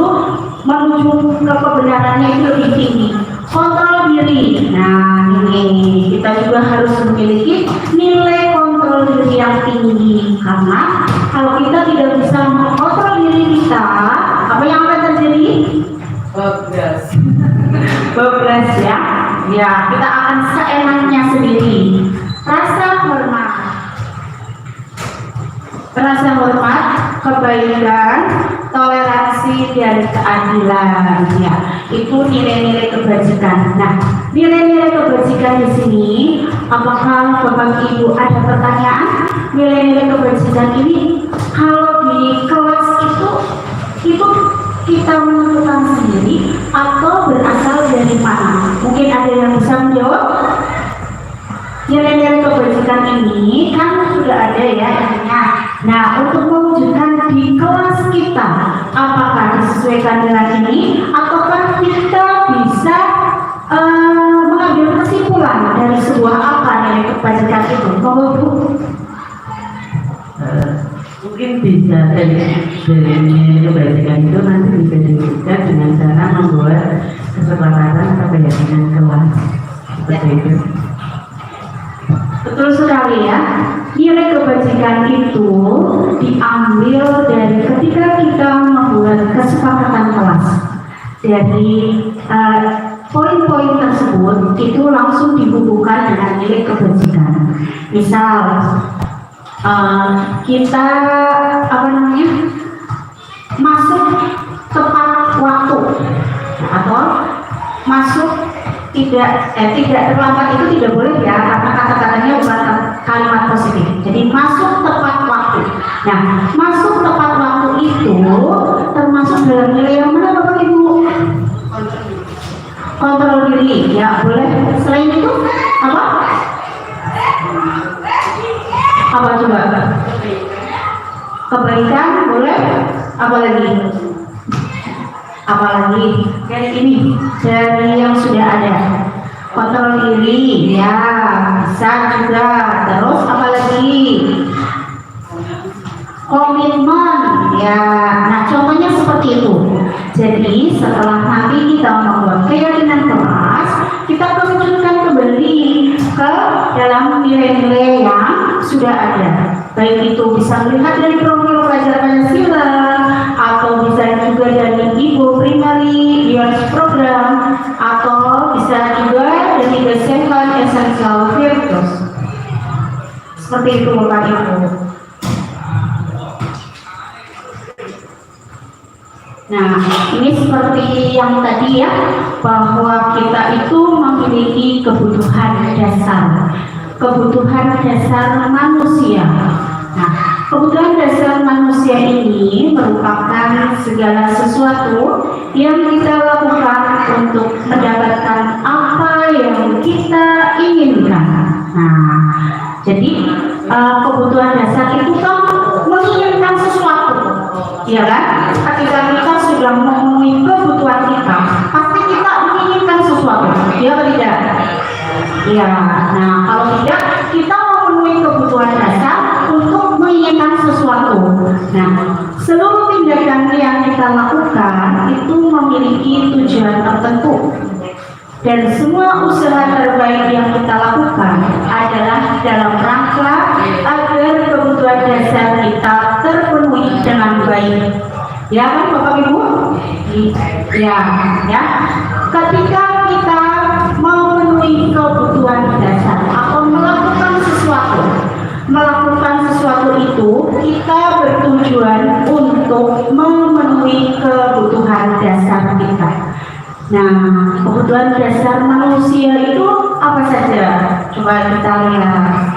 menuju ke kebenarannya itu lebih tinggi. Kontrol diri. Nah, ini kita juga harus memiliki nilai kontrol diri yang tinggi, karena kalau kita tidak bisa mengontrol diri kita, apa yang akan terjadi? Bablas ya. Ya, kita akan seenaknya sendiri. Rasa hormat, kebaikan, toleransi, dan keadilan. Ya, itu nilai-nilai kebajikan. Nah, nilai-nilai kebajikan di sini, apakah Bapak Ibu ada pertanyaan? Nilai-nilai kebajikan ini kalau di kelas itu kita menentukan sendiri atau berasal dari mana? Mungkin ada yang bisa menjawab. Nilai-nilai kebajikan ini kan sudah ada ya intinya. Nah, untuk mewujudkan di kelas kita, apakah disesuaikan dengan ini, ataukah kita bisa mengambil kesimpulan dari sebuah apa nilai kebajikan itu? Monggo Bu. Mungkin bisa dari kebajikan itu nanti bisa diwujudkan dengan cara membuat kesepakatan atau keyakinan kelas seperti itu. Betul sekali ya. Nilai kebajikan itu diambil dari ketika kita membuat kesepakatan kelas. Dari poin-poin tersebut itu langsung dihubungkan dengan nilai kebajikan. Misal kita masuk tepat waktu atau masuk tidak terlambat itu tidak boleh ya, karena kata-katanya bukan kalimat positif. Jadi masuk tepat waktu. Nah, masuk tepat waktu itu termasuk dalam nilai yang mana Bapak Ibu? Kontrol diri ya, boleh. Selain itu apa? Apa coba? Kebaikan boleh. Apa lagi? Apalagi dari ini, dari yang sudah ada, kontrol diri ya bisa juga. Terus apalagi komitmen ya. Nah, contohnya seperti itu. Jadi setelah nanti kita membuat keyakinan kelas, kita kerucutkan kembali ke dalam nilai-nilai yang sudah ada. Baik itu bisa melihat dari profil pelajar Pancasila, atau bisa juga dari Ibu Primary Years Program, atau bisa juga dari The Seven Essential Virtues. Seperti itu Bapak Ibu. Nah, ini seperti yang tadi ya, bahwa kita itu memiliki kebutuhan dasar manusia. Nah, kebutuhan dasar manusia ini merupakan segala sesuatu yang kita lakukan untuk mendapatkan apa yang kita inginkan. Nah, jadi kebutuhan dasar itu kan menginginkan sesuatu, ya kan? Ketika kita sudah memenuhi kebutuhan kita, pasti kita menginginkan sesuatu, ya atau tidak? Ya, nah kalau tidak, kita memenuhi kebutuhan dasar untuk menginginkan sesuatu. Nah, seluruh tindakan yang kita lakukan itu memiliki tujuan tertentu. Dan semua usaha terbaik yang kita lakukan adalah dalam rangka agar kebutuhan dasar kita terpenuhi dengan baik. Ya kan Bapak Ibu? Ya. Ketika kita memenuhi kebutuhan dasar atau melakukan sesuatu itu, kita bertujuan untuk memenuhi kebutuhan dasar kita. Nah, kebutuhan dasar manusia itu apa saja? Coba kita lihat.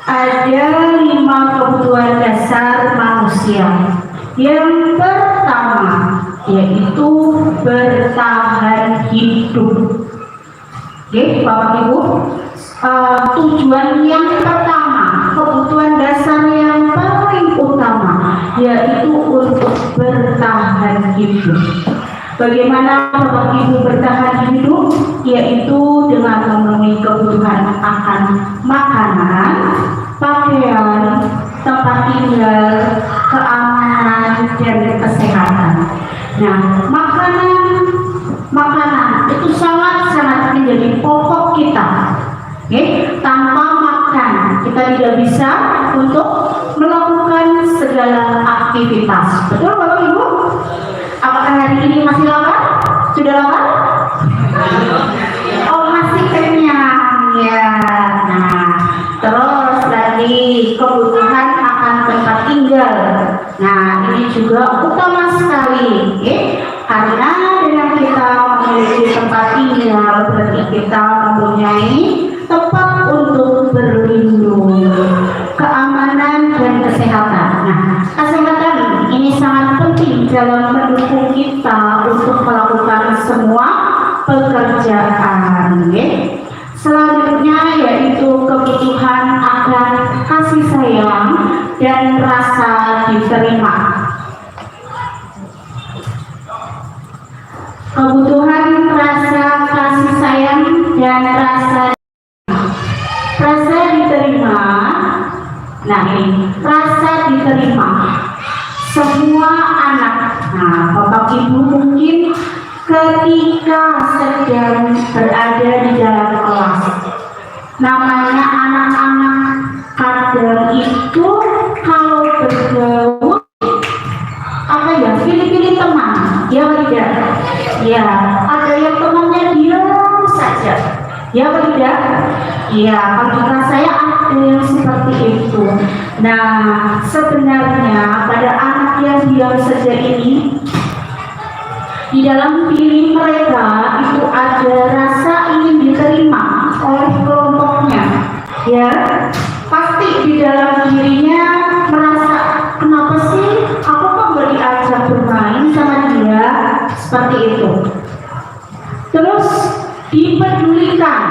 Ada 5 kebutuhan dasar manusia. Yang pertama yaitu bertahan hidup. Oke, Bapak Ibu, tujuan yang pertama, kebutuhan dasar yang paling utama yaitu untuk bertahan hidup. Bagaimana Bapak Ibu bertahan hidup? Yaitu dengan memenuhi kebutuhan akan makanan, pakaian, tempat tinggal, keamanan, dan kesehatan. Nah, makanan itu sangat menjadi pokok kita. Oke, tanpa makan kita tidak bisa untuk melakukan segala aktivitas. Betul Bapak Ibu? Apakah hari ini masih lapar? Sudah lapar? Oh, masih kenyang ya. Nah, terus lagi kebutuhan akan tempat tinggal. Nah, ini juga utama sekali, karena dengan kita memiliki tempat tinggal berarti kita mempunyai tempat untuk berlindung, keamanan dan kesehatan. Nah, kesehatan ini sangat penting dalam mendukung kita untuk melakukan semua pekerjaan. Selanjutnya yaitu kebutuhan akan kasih sayang dan rasa diterima. Kebutuhan rasa kasih sayang dan rasa diterima. Nah, ini rasa diterima semua anak. Nah, Bapak Ibu mungkin ketika sedang berada di dalam kelas, namanya anak-anak kadang itu kalau bergaul apa ya, pilih-pilih teman, ya tidak? Ya, ada yang temannya diam saja, ya tidak? Ya, kalau saya ada yang seperti itu. Nah, sebenarnya pada anak yang diam saja ini, di dalam diri mereka itu ada rasa ingin diterima oleh kelompoknya. Ya, pasti di dalam dirinya merasa, kenapa sih aku kok gak diajak bermain sama dia, seperti itu. Terus dipedulikan.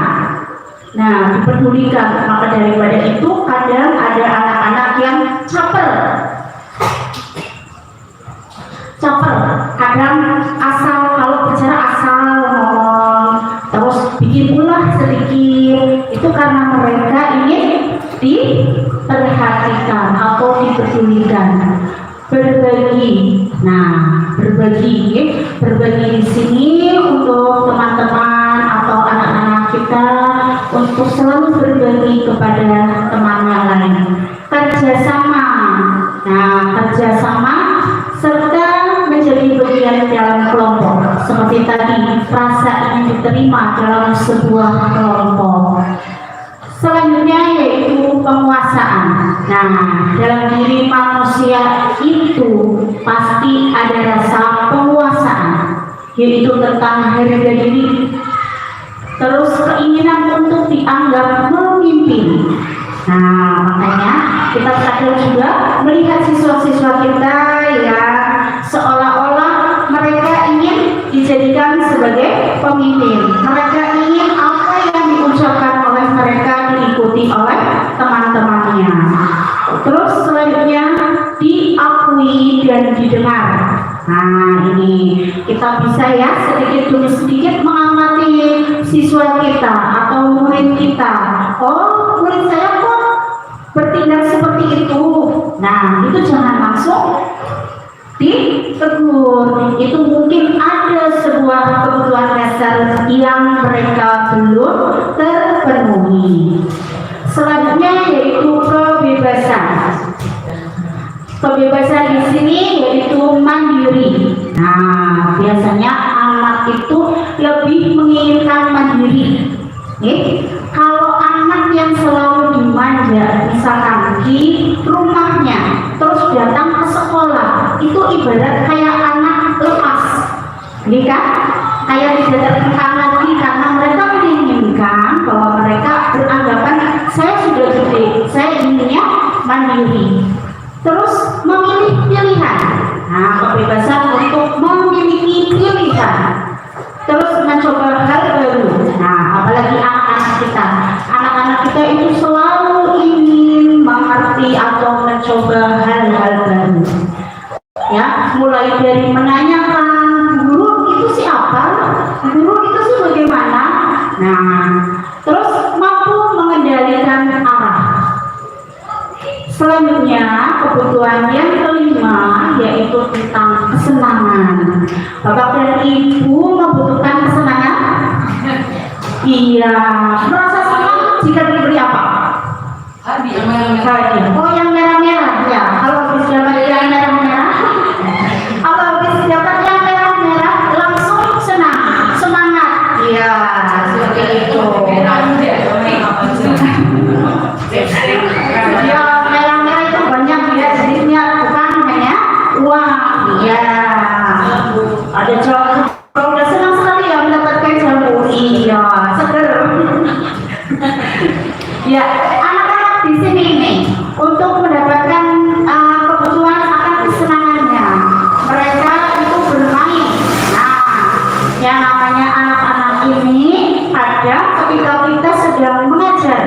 Nah, dipedulikan, maka daripada itu kadang ada anak-anak yang caper, kadang asal, kalau bicara asal ngomong, terus bikin ulah sedikit, itu karena mereka ingin diperhatikan atau dipedulikan. Berbagi, nah berbagi di sini untuk teman-teman atau anak-anak kita untuk selalu berbagi kepada teman yang lain. Kerjasama, nah kerjasama serta menjadi bagian dalam kelompok, seperti tadi rasa ingin diterima dalam sebuah kelompok. Selanjutnya yaitu penguasaan. Nah, dalam diri manusia itu pasti ada rasa penguasaan, yaitu tentang harga diri, terus keinginan untuk dianggap memimpin. Nah, makanya kita kadang juga melihat siswa-siswa kita yang seolah-olah mereka ingin dijadikan sebagai pemimpin. Mereka ingin apa yang diucapkan oleh mereka diikuti oleh teman-temannya. Terus selanjutnya diakui dan didengar. Nah, ini kita bisa ya sedikit demi sedikit mengamati siswa kita atau murid kita. Oh, murid saya kok bertindak seperti itu. Nah, itu jangan langsung ditegur. Itu mungkin ada sebuah kebutuhan dasar yang mereka belum terpenuhi. Selanjutnya yaitu kebebasan. Kebebasan di sini yaitu mandiri. Nah, biasanya anak itu lebih menginginkan mandiri. Kalau anak yang selalu dimanja, misalkan di rumahnya, terus datang ke sekolah, itu ibarat kayak anak lepas, kan? Kayak tidak tertekan lagi karena mereka menginginkan bahwa mereka beranggapan saya sudah gede, saya inginnya mandiri. Terus memilih pilihan. Nah, kebebasan untuk memiliki pilihan. Terus mencoba hal baru. Nah, apalagi anak-anak kita. Anak-anak kita itu selalu ingin mengerti atau mencoba hal-hal baru. Ya, mulai dari menanyakan guru itu siapa, guru itu sih bagaimana. Nah, terus mampu mengendalikan arah. Selanjutnya kebutuhan yang kelima yaitu tentang kesenangan. Bapak dan Ibu membutuhkan kesenangan? Iya, merasa senang jika diberi apa? Hadiah. Oh, yang merah-merah ya. Kalau habis dapat yang merah-merah, kalau habis dapat yang merah-merah langsung senang, semangat. Iya, seperti itu. Ya, merah-merah itu banyak ya jenisnya, bukan hanya uang. Ya, anak-anak di sini ini untuk mendapatkan kebutuhan akan kesenangannya, mereka itu bermain. Nah, yang namanya anak-anak ini ada ketika kita sedang mengajar,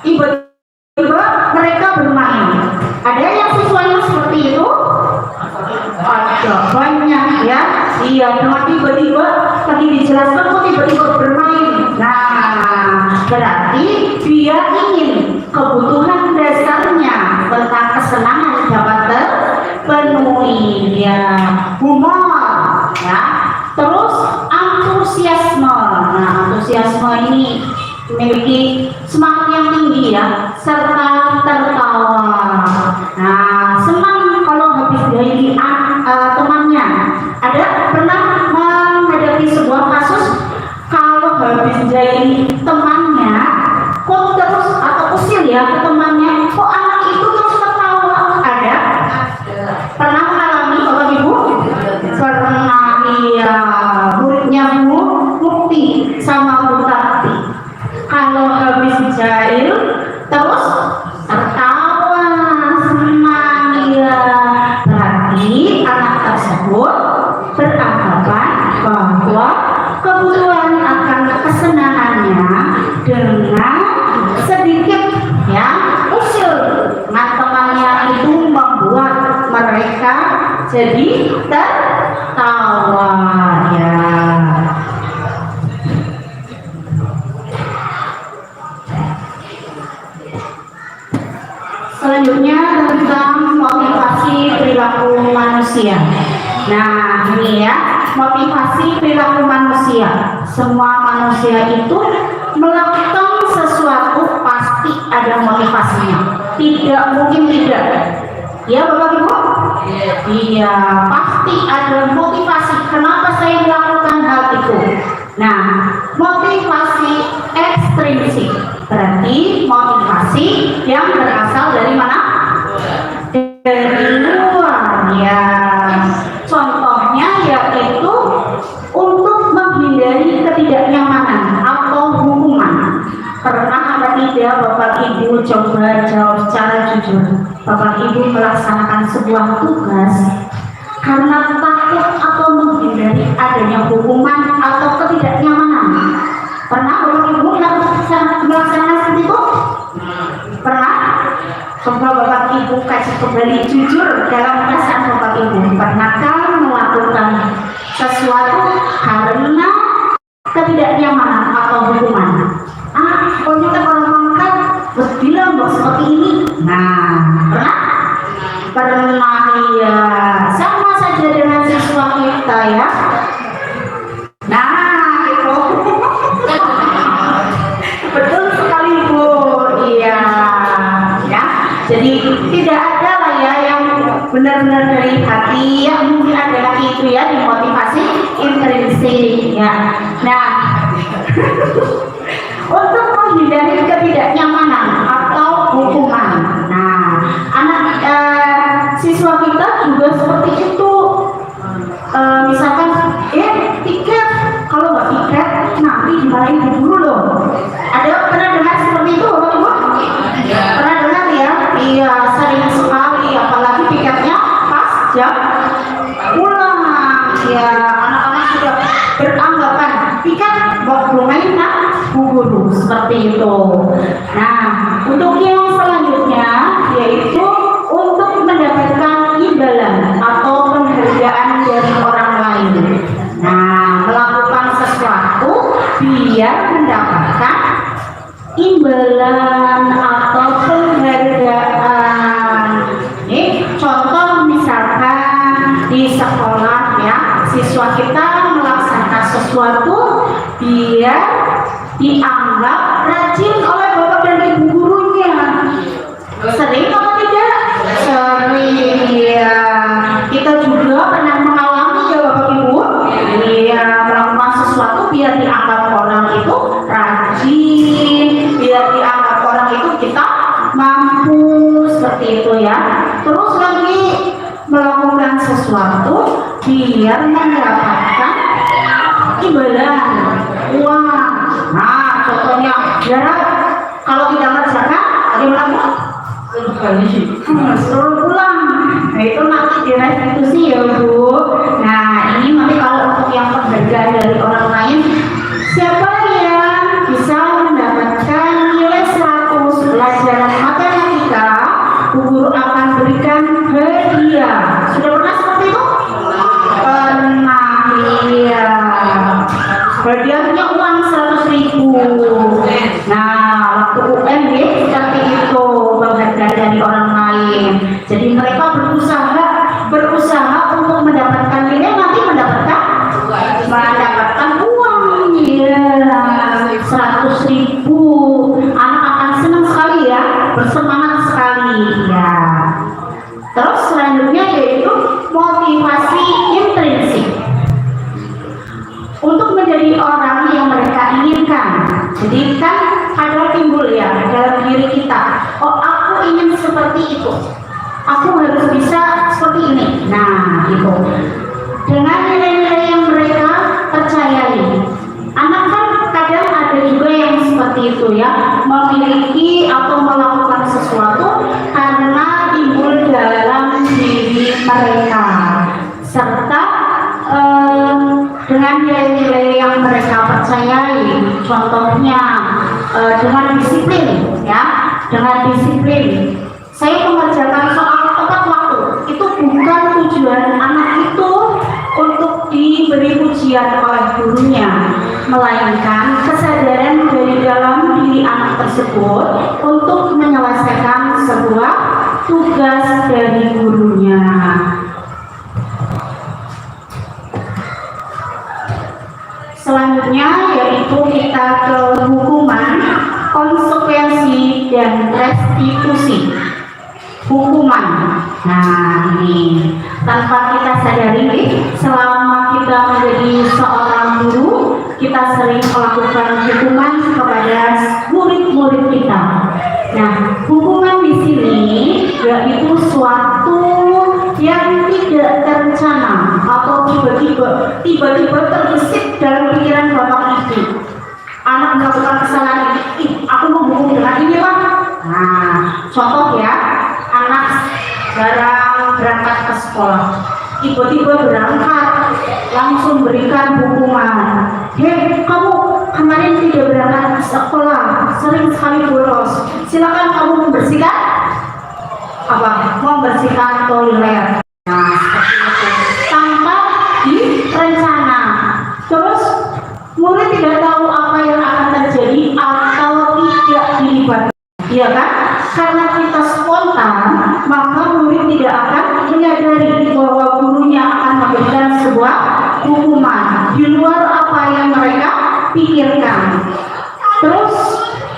tiba-tiba mereka bermain. Ada yang siswanya seperti itu? Ada banyak ya. Iya, cuma tiba-tiba tadi dijelaskan kok tiba-tiba bermain. Nah, berarti dia ingin kebutuhan dasarnya tentang kesenangan dapat terpenuhi. Ya, humor, ya. Terus antusiasme. Nah, antusiasme ini memiliki semangat yang tinggi ya, serta tertawa. Nah, senang kalau habis dari temannya. Ada pernah menghadapi sebuah kasus kalau habis dari temannya, kok terus atau usil ya ke temannya, kok anak itu terus tertawa? Ada? Pernah mengalami Bapak Ibu? Pernah, iya. Muridnya Bu Mukti sama Bu Tati. Kalau habis jahil terus tertawa, senang ya. Berarti anak tersebut beranggapan bahwa kebutuhan akan kesenangannya dengan sedikit ya usil temannya itu membuat mereka jadi tertawa ya. Selanjutnya tentang motivasi perilaku manusia. Nah, ini ya, motivasi perilaku manusia. Semua manusia itu melakukan sesuatu pasti ada motivasinya. Tidak mungkin tidak. Ya, Bapak Ibu? Iya, pasti ada motivasi. Kenapa saya melakukan hal itu? Nah, motivasi ekstrinsik. Berarti motivasi yang berasal dari mana? Dari luar ya. Contohnya yaitu untuk menghindari ketidaknyamanan atau hukuman. Pernah ada tidak Bapak Ibu coba jawab secara jujur? Bapak Ibu melaksanakan sebuah tugas karena takut atau menghindari adanya hukuman atau ketidaknyamanan. Pernah Bapak Ibu melaksanakan seperti itu? Pernah? Coba Bapak Ibu kasih kembali jujur dalam perasaan Bapak Ibu. Pernahkah melakukan sesuatu karena ketidaknyamanan atau hukuman? Pokoknya kalau makan bilang bahwa seperti ini. Nah, pernah? Pernah ya. Sama saja dengan siswa kita ya. Nah, itu betul sekali Bu. Iya, ya. Jadi tidak ada lah ya yang benar-benar dari hati. Ya mungkin ada lagi itu ya dimotivasi intrinsik ya. Nah, untuk menghindari ketidaknyamanan atau hukuman. Nah, anak siswa kita juga seperti itu. Misalkan, tiket, kalau nggak tiket nanti dimarahin bu guru loh. Ada pernah dengar seperti itu, Bapak Ibu? Pernah dengar ya? Iya, sering sekali. Apalagi tiketnya pas jam pulang. Ya, anak-anak sudah beranggapan tiket buat bermain bu guru seperti itu. Nah, untuk yang selanjutnya yaitu untuk mendapatkan imbalan atau penghargaan dari orang lain. Nah, melakukan sesuatu biar mendapatkan imbalan atau penghargaan. Ini contoh misalkan di sekolah ya, siswa kita melaksanakan sesuatu biar dianggap rajin oleh bapak dan ibu gurunya. Sering atau tidak? Sering ya. Kita juga pernah mengalami ya Bapak Ibu. Iya, melakukan sesuatu biar dianggap orang itu rajin, biar dianggap orang itu kita mampu seperti itu ya. Terus lagi melakukan sesuatu biar mendapatkan imbalan uang. Nah, contohnya biar Kalau tidak mengerjakan, bagaimana? Suruh pulang. Nah itu nanti direstitusi ya Bu. Nah ini nanti kalau untuk yang penghargaan dari orang lain, siapa yang bisa mendapatkan nilai 100 pelajaran matematika, Bu Guru akan berikan hadiah. Sudah pernah seperti itu? Pernah, iya. Hadiahnya uang 100.000. Nah, waktu UN seperti itu penghargaan dari orang lain. Jadi mereka berusaha untuk mendapatkan nilai, nanti mendapatkan uang. Iya, 100.000. Anak akan senang sekali ya, bersemangat sekali ya. Terus selanjutnya yaitu motivasi intrinsik untuk menjadi orang yang mereka inginkan. Jadi kan kadang timbul ya dalam diri kita, oh aku ingin seperti itu, aku harus bisa seperti ini. Nah itu dengan nilai-nilai yang mereka percayai. Anak kan kadang ada juga yang seperti itu ya, memiliki atau melakukan sesuatu karena timbul dalam diri mereka, serta dengan nilai-nilai yang mereka percayai. Contohnya dengan disiplin ya, dengan disiplin. Saya mengerjakan soal tepat waktu, itu bukan tujuan anak itu untuk diberi pujian oleh gurunya, melainkan kesadaran dari dalam diri anak tersebut untuk menyelesaikan sebuah tugas dari gurunya. Selanjutnya yaitu kita ke hukuman, konsekuensi, dan restitusi. Hukuman. Nah ini tanpa kita sadari, selama kita menjadi seorang guru, kita sering melakukan hukuman kepada murid-murid kita. Nah, hukuman di sini yaitu suatu yang tidak terencana atau tiba-tiba terbesit dalam pikiran bapak ibu. Anak melakukan kesalahan ini, aku mau hukum dengan ini Pak. Nah, contoh ya, anak berangkat ke sekolah, tiba-tiba berangkat langsung berikan hukuman. Hei, kamu kemarin tidak berangkat ke sekolah, sering sekali bolos. Silakan kamu membersihkan membersihkan toilet. Nah, tanpa direncana. Terus murid tidak tahu apa yang akan terjadi atau tidak dilibatkan. Iya kan? Karena kita spontan, maka murid tidak akan menyadari bahwa gurunya akan memberikan sebuah hukuman di luar apa yang mereka pikirkan. Terus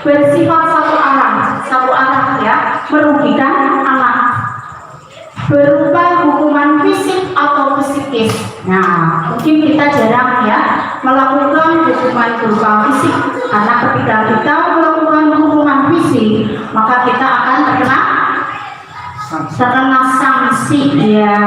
bersifat satu arah ya, merugikan anak, berupa hukuman fisik atau psikis. Nah, mungkin kita jarang ya melakukan hukuman berupa fisik, karena ketika kita melakukan hukuman fisik, maka kita akan terkena sanksi ya.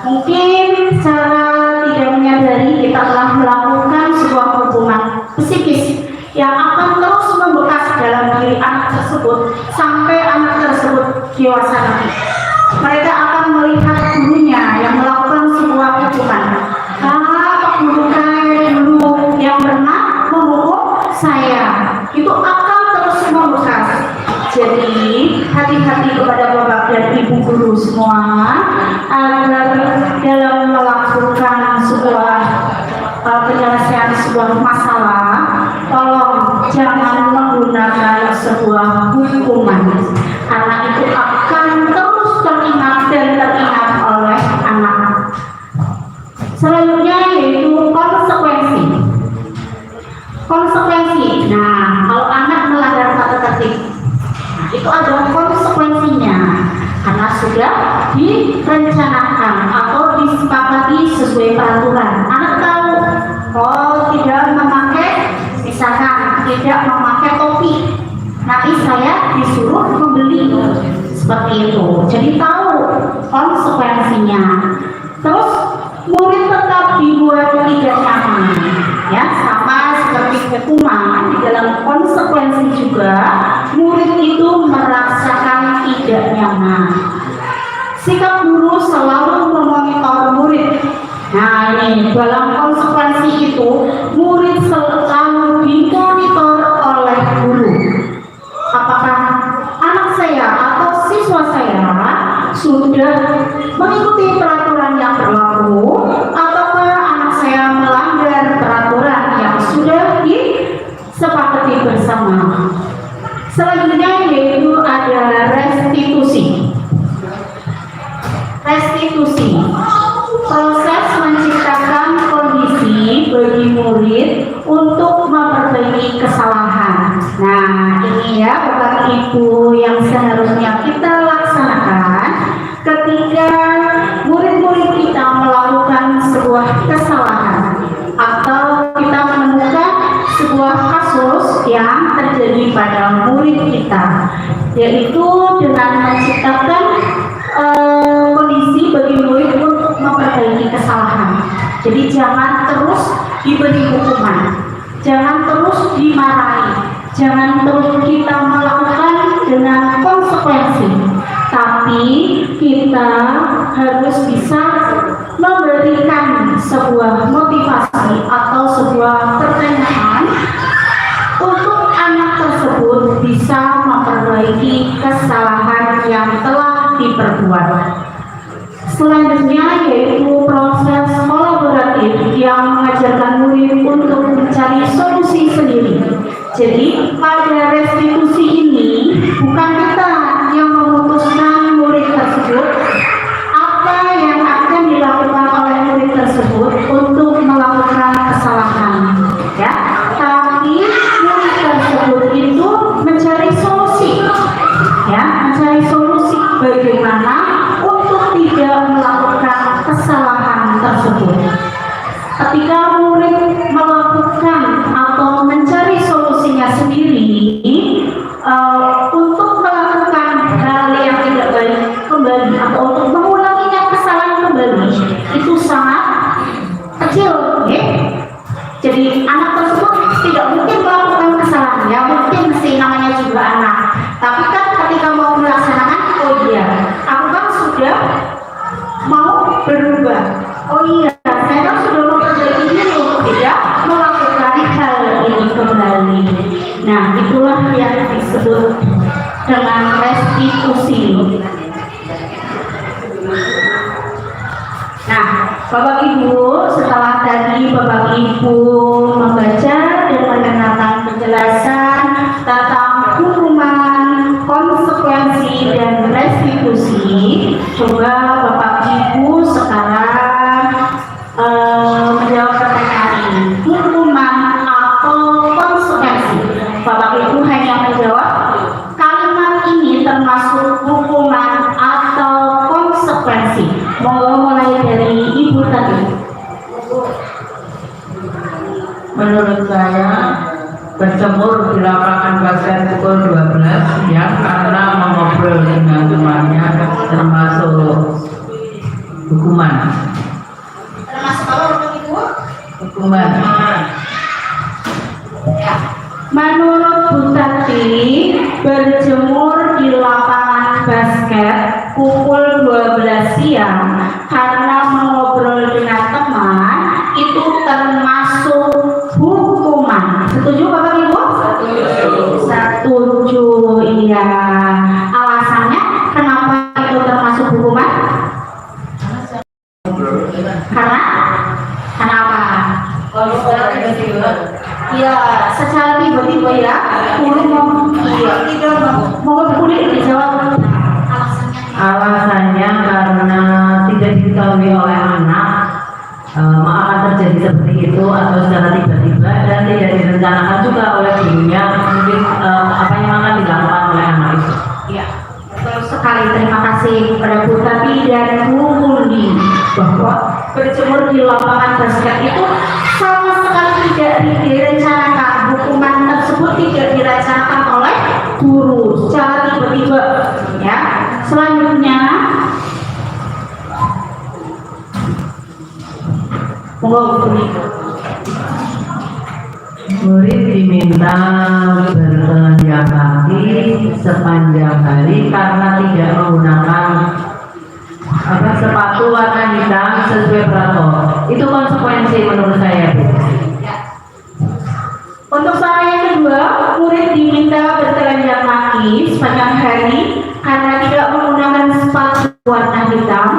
Mungkin secara tidak menyadari kita telah melakukan sebuah hukuman psikis yang akan terus membekas dalam diri anak tersebut sampai anak tersebut dewasa nanti. Mereka akan melihat gurunya yang melakukan sebuah hukuman. Pak guru kayak dulu yang pernah menghukum saya, itu akan terus membekas. Jadi hati-hati kepada bapak dan ibu guru semua, agar dalam melakukan sebuah penyelesaian sebuah masalah, tolong jangan menggunakan sebuah hukuman, karena itu akan terus teringat oleh anak. Selanjutnya yaitu konsekuensi. Nah, kalau anak melanggar tata tertib, itu adalah konsekuensinya, karena sudah direncanakan atau disepakati sesuai peraturan. Anak tahu, tidak memakai, misalkan tidak memakai topi, nanti saya disuruh membeli, seperti itu. Jadi tahu konsekuensinya. Terus murid tetap dibuat tidak nyaman, ya, sama seperti hukuman. Di dalam konsekuensi juga sudah mengikuti peraturan yang berlaku, ataukah anak saya melanggar peraturan yang sudah disepakati bersama. Selanjutnya yaitu ada restitusi. Restitusi, proses menciptakan kondisi bagi murid untuk memperbaiki kesalahan. Nah, ini ya Bapak Ibu yang seharusnya kita laksanakan ketika murid-murid kita melakukan sebuah kesalahan atau kita menemukan sebuah kasus yang terjadi pada murid kita, yaitu dengan menciptakan kondisi bagi murid untuk memperbaiki kesalahan. Jadi jangan terus diberi hukuman, jangan terus dimarahi, jangan terus kita melakukan dengan konsekuensi, tapi kita harus bisa memberikan sebuah motivasi atau sebuah pertanyaan untuk anak tersebut bisa memperbaiki kesalahan yang telah diperbuat. Selanjutnya yaitu proses kolaboratif yang mengajarkan murid untuk mencari solusi sendiri. Jadi pada restitusi ini bukan kita yang memutuskan murid tersebut apa yang akan dilakukan oleh murid tersebut untuk melakukan kesalahan, ya, tapi murid tersebut itu mencari solusi, ya, mencari solusi bagaimana untuk tidak melakukan kesalahan tersebut. Ketika murid melakukan atau mencari solusinya sendiri untuk melakukan hal yang tidak baik kembali atau untuk mengulanginya kesalahan kembali, itu sangat kecil, ya. Jadi anak tersebut tidak mungkin melakukan kesalahan, ya mungkin mesti namanya juga anak. Tapi kan ketika mau melaksanakan, oh iya, aku kan sudah mau berubah. Oh iya, saya kan sudah memperbaiki diri untuk tidak melakukan hal ini kembali. Nah, itulah yang disebut dengan restitusi. Nah, Bapak Ibu, setelah tadi Bapak Ibu membaca dan mendengarkan penjelasan tentang hukuman, konsekuensi, dan restitusi, coba Bapak Ibu sekarang menjawab pertanyaan ini. Hukuman atau konsekuensi? Bapak Ibu hanya menjawab kalimat ini termasuk hukuman atau konsekuensi. Monggo mulai dari Ibu tadi. Menurut saya berjemur di lapangan basket pukul 12 siang karena mengobrol dengan temannya termasuk hukuman. Termasuk apa untuk Ibu? Hukuman. Ya. Menurut Bu Tati, berjemur di lapangan basket pukul 12 siang karena mengobrol dengan teman itu termasuk hukuman. Setuju Bapak Ibu? Setuju, iya. Alasannya kenapa itu termasuk hukuman? Karena apa? Ya, secara tiba-tiba ya, mau boleh dijawab. Alasannya karena tidak diketahui oleh anak akan terjadi seperti itu atau secara tiba-tiba dan tidak direncanakan juga oleh gurunya, mungkin apa yang akan dilakukan oleh anak itu. Ya, betul sekali. Terima kasih kepada Bu Tati dan Bu Mundi bahwa berjemur di lapangan basket itu sama sekali tidak direncanakan. Hukuman tersebut tidak direncanakan oleh guru secara tiba-tiba. Ya, selanjutnya Murid diminta bertelanjang kaki sepanjang hari karena tidak menggunakan sepatu warna hitam sesuai peraturan. Itu konsekuensi menurut saya, Bu. untuk soal yang kedua, murid diminta bertelanjang kaki sepanjang hari karena tidak menggunakan sepatu warna hitam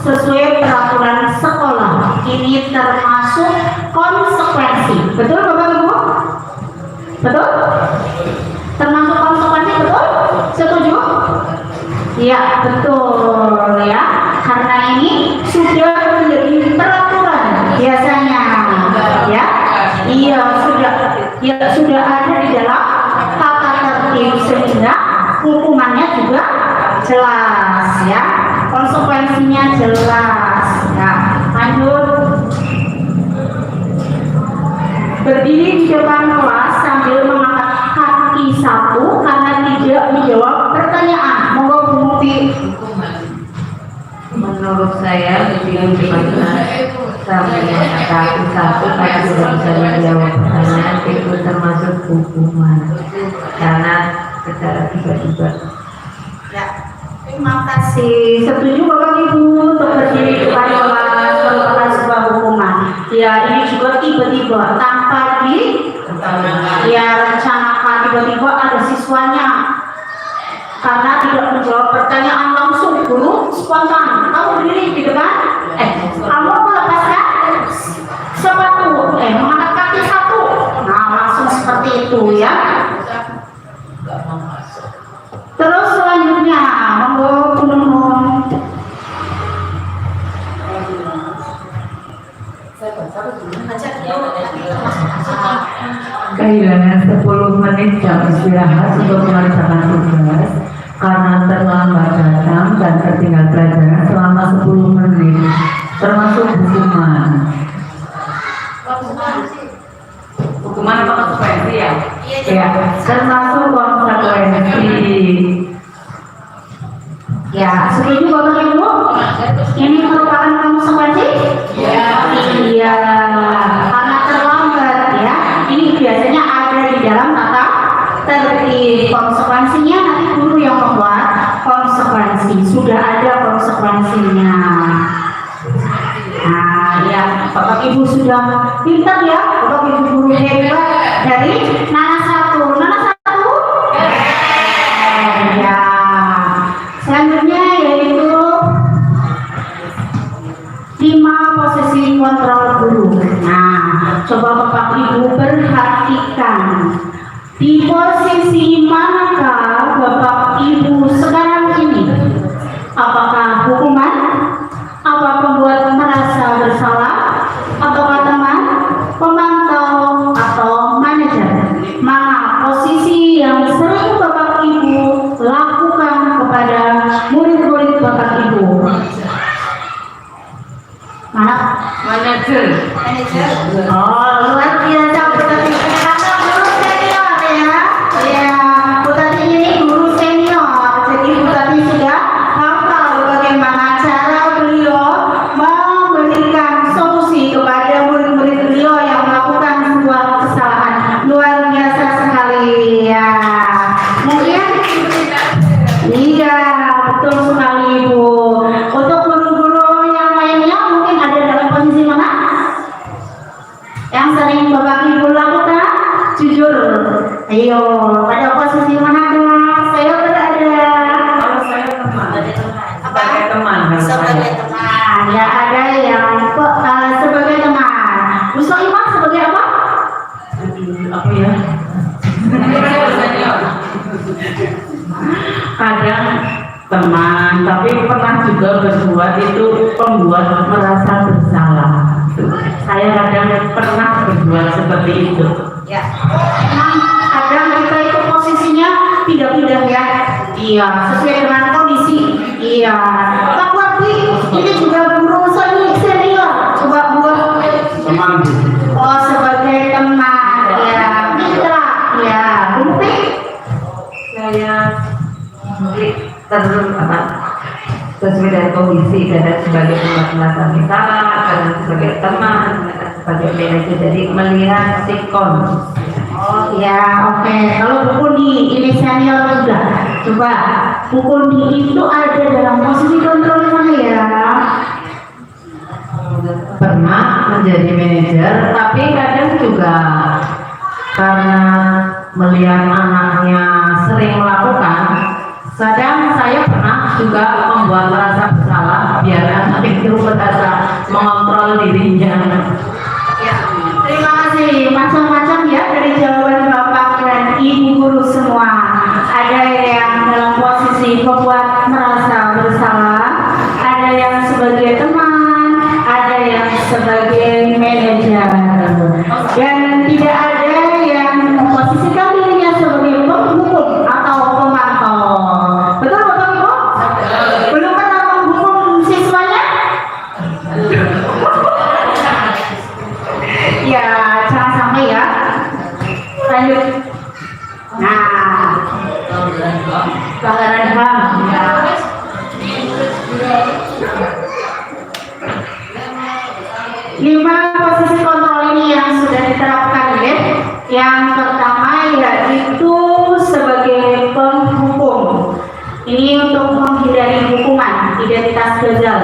sesuai peraturan sekolah. Ini termasuk konsekuensi. Betul Bapak Ibu? Betul? Termasuk konsekuensi, betul? Setuju? Ya, betul ya. Karena ini sudah menjadi peraturan biasanya ya. Iya, sudah ada di dalam tata tertib sehingga hukumannya juga jelas ya. Konsekuensinya jelas ya. Lanjut. Berdiri di depan kelas sambil mengangkat kaki satu karena tidak menjawab pertanyaan. Monggo Bu Mufti. Menurut saya berdiri di depan kelas sambil mengangkat kaki satu karena tidak bisa menjawab pertanyaan itu termasuk hukuman karena secara tiba-tiba. Ya, terima kasih. Setuju Bapak Ibu untuk berdiri di depan kelas merupakan sebuah hukuman. Ya, ini juga tiba-tiba tanpa rencanakan, tiba-tiba ada siswanya karena tidak menjawab pertanyaan langsung, guru spontan, kamu berdiri di depan, kamu melepaskan sepatu, mengangkat kaki satu, nah langsung seperti itu ya. Terus selanjutnya, monggo Bu Nunung. Kehilangan 10 menit jam istirahat untuk mengerjakan tugas karena terlambat datang dan tertinggal pelajaran selama 10 menit termasuk hukuman. Hukuman apa konsekuensi ya? Ya, termasuk konsekuensi. Ya, setuju Bapak Ibu? Ini merupakan konsekuensi? Iya, karena terlambat ya. Ini biasanya ada di dalam tata tertib. Konsekuensinya nanti guru yang membuat konsekuensi. Sudah ada konsekuensinya. Nah, ya, Bapak Ibu sudah pintar ya. Bapak Ibu guru hebat dari Nana satu. Nana satu? Ya. Selanjutnya yaitu 5 posisi kontrol guru. Nah, coba Bapak Ibu perhatikan di posisi manakah Bapak Ibu sekarang ini? Apakah hukuman? Apa pembuat merasa bersalah? Apakah teman, pemantau, atau manajer? Mana posisi yang sering Bapak Ibu lakukan kepada murid-murid Bapak Ibu? Mana? Manajer. Oh, luar biasa Bu Tati. Karena guru senior ya. Ya, Bu Tati ini guru senior. Jadi Bu Tati sudah hafal bagaimana cara beliau memberikan solusi kepada murid-murid beliau yang melakukan sebuah kesalahan. Luar biasa sekali ya. Mungkin iya, betul sekali Bu. Untuk guru-guru yang lainnya mungkin ada dalam posisi mana? Yang sering Bapak Ibu lakukan? Jujur. Ayo, pada posisi mana? Saya berada. Kalau saya teman. Sebagai teman. Sebagai teman. Ya, ada yang sebagai teman. Bu Soimah sebagai apa? Apa ya? Kadang teman, tapi pernah juga berbuat itu pembuat merasa bersalah. Saya kadang pernah berbuat seperti itu. Ya. Memang kadang kita itu posisinya pindah-pindah ya. Iya, sesuai dengan kondisi. Iya. Pak Wardi, ini juga guru senior. Coba buat Teman Bu. oh sebagai teman ya, mitra ya. Bukti Saya sesuai dengan kondisi dan sebagai tempat merasa bersalah dan sebagai teman dan sebagai manajer, jadi melihat sikon. oh ya, oke. Kalau Bu Kundi ini senior juga. Coba Bu Kundi itu ada dalam posisi kontrol mana ya? Pernah menjadi manajer, tapi kadang juga karena melihat anaknya sering melakukan, kadang saya pernah juga membuat merasa biar anak itu merasa mengontrol dirinya. Ya, terima kasih. Macam-macam ya dari jawaban Bapak dan Ibu guru semua. Ada yang dalam posisi membuat merasa bersalah, ada yang sebagai teman, ada yang sebagai manajer, dan tidak ada yang memposisikan dirinya sebagai penghukum atau pemantau. Betul Bapak Ibu? Belum pernah menghukum siswanya? Ya, jangan sampai ya. Lanjut. Nah, pelanggaran HAM. Lima posisi kontrol ini yang sudah diterapkan ya. Yang pertama yaitu sebagai penghukum. Ini untuk menghindari hukuman identitas gagal.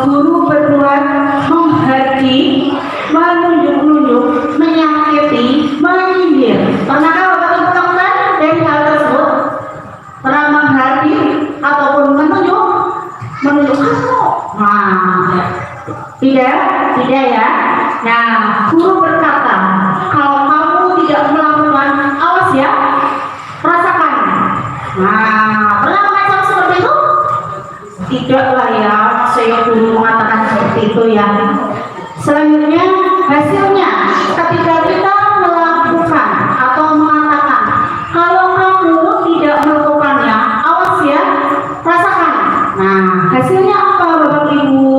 Guru berbuat menghardi, menunjuk-nunjuk, menyakiti, menyindir. Pernahkah Bapak Ibu melakukan dari hal tersebut? Pernah menghardi ataupun menunjuk kamu? Nah, tidak ya. Nah, guru berkata, kalau kamu tidak melakukan, awas ya, rasakan. Nah, pernah mengancam seperti itu? Tidaklah ya, saya guru mengatakan seperti itu ya. Selanjutnya, hasilnya ketika kita melakukan atau mengatakan, kalau kamu tidak melakukannya, awas ya, rasakan. Nah, hasilnya apa Bapak Ibu?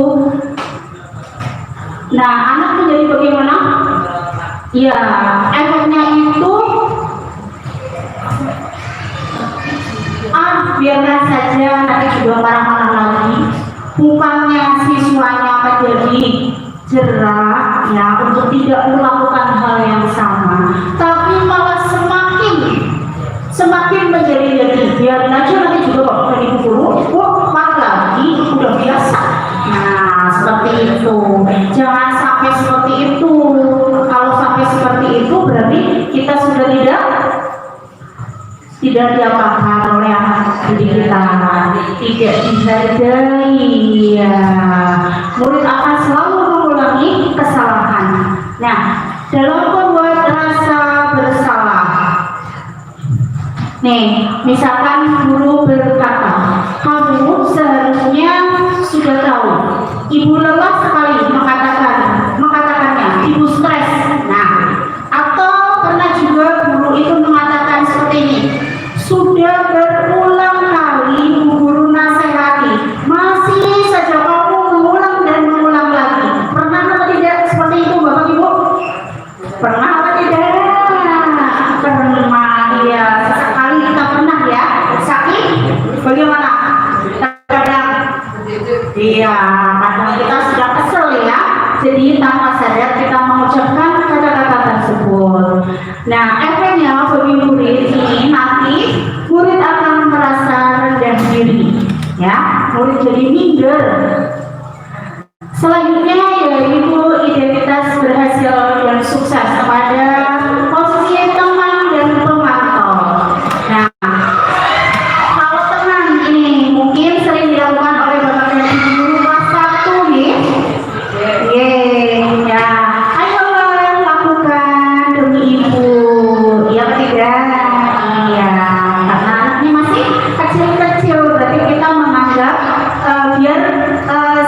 Nah, anak menjadi bagaimana? Ya, efeknya itu biarkan saja nanti juga marah-marah lagi. Bukannya siswanya menjadi jerah ya untuk tidak melakukan hal yang sama, tapi malah semakin menjadi-jadi. Biarin aja nanti juga Bapak Ibu guru, lagi udah biasa. Nah, seperti itu. Jangan sampai seperti itu. Kalau sampai seperti itu berarti kita sudah tidak diapakan oleh anak didik kita, tidak dihargai ya. Murid akan selalu mengulangi kesalahan. Nah, dalam membuat rasa bersalah, nih misalkan guru berkata, kamu seharusnya sudah tahu ibu lelah sekali mengatakannya, ibu stres. Nah, atau pernah juga guru itu mengatakan seperti ini, sudah berulang kali guru nasihati, masih saja kamu mengulang dan mengulang lagi. Pernah atau tidak seperti itu Bapak Ibu? Pernah atau tidak? Pernah ya, sesekali kita pernah ya. Sakit bagaimana? Kadang iya, kadang kita sudah kesel ya, jadi tanpa sadar kita mengucapkan kata-kata tersebut. Nah, efeknya bagi murid ini nanti murid akan merasa rendah diri, ya, murid jadi minder. Selanjutnya yaitu identitas berhasil dan sukses pada posisi teman dan pemantau. Nah, kalau teman ini mungkin sering dilakukan oleh Bapak dan Ibu guru kelas 1 nih. Ya, ayo lakukan demi ibu. Iya atau tidak? Iya, karena anaknya masih kecil-kecil, berarti kita menganggap biar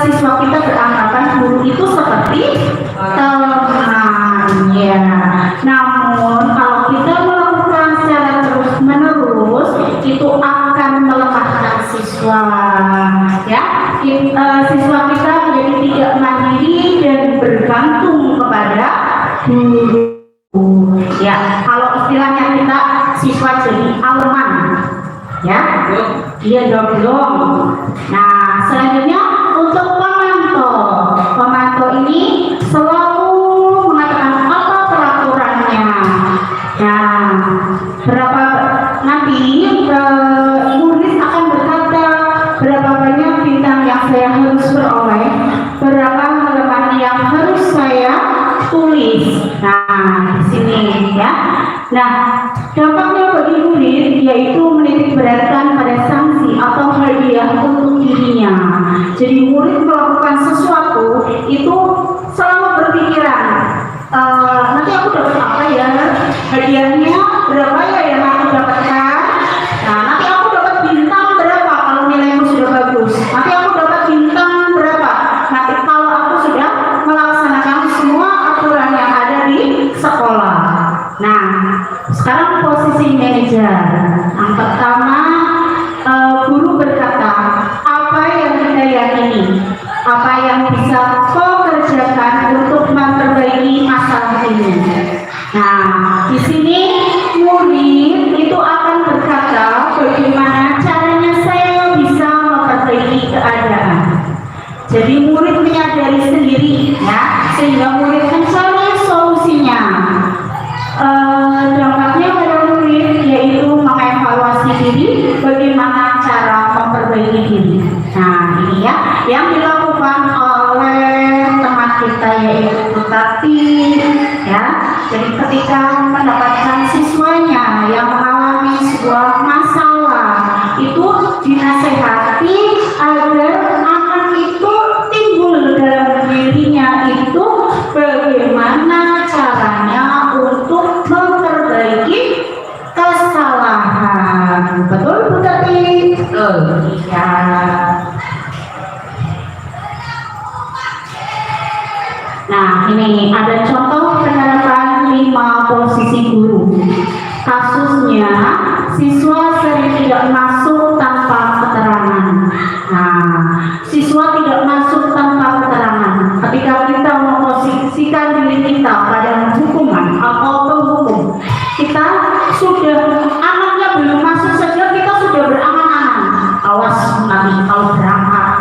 siswa kita beranggapan guru itu seperti teman ya. Namun kalau kita melakukan secara terus-menerus itu akan melemahkan siswa ya. Siswa kita menjadi tidak mandiri dan bergantung kepada guru ya. Kalau istilahnya kita siswa jadi aleman ya, dia dong. Nah, selanjutnya untuk pemantau ini selalu mengatakan apa peraturannya. Nah, berapa nanti murid akan berkata berapa banyak bintang yang saya harus beroleh, berapa halaman yang harus saya tulis. Nah, di sini ya. Nah, dampaknya bagi murid yaitu menitik beratkan pada sanksi atau hadiah untuk dirinya. melakukan sesuatu itu selalu berpikiran, nanti aku dapat apa ya, hadiahnya berapa ya yang aku dapatkan, nah nanti aku dapat bintang berapa kalau nilaiku sudah bagus, nanti aku dapat bintang berapa, nanti kalau aku sudah melaksanakan semua aturan yang ada di sekolah. Nah, sekarang posisi manajer. Yang pertama, guru berkata, apa yang kita yakini, apa yang bisa kau kerjakan untuk memperbaiki masalah ini. Nah, di sini murid itu akan berkata, bagaimana caranya saya bisa memperbaiki keadaan. Jadi murid menyadari sendiri, ya, sehingga murid mencari solusinya. Dampaknya pada murid yaitu mengevaluasi diri, bagaimana cara memperbaiki diri. Nah, ini ya yang dilakukan oleh teman kita yaitu Tati, ya. Jadi ketika mendapatkan siswanya yang mengalami sebuah masalah, itu dinasehati agar anak itu timbul dalam dirinya itu bagaimana caranya untuk memperbaiki kesalahan. Betul Bu Tati? Betul. Iya. Nah, ini ada contoh penerapan 5 posisi guru. Kasusnya, siswa sering tidak masuk tanpa keterangan. Nah, siswa tidak masuk tanpa keterangan. Ketika kita memposisikan diri kita pada hukuman atau penghukum, kita sudah, anaknya belum masuk saja kita sudah berangan-angan. Awas nanti kalau berangkat.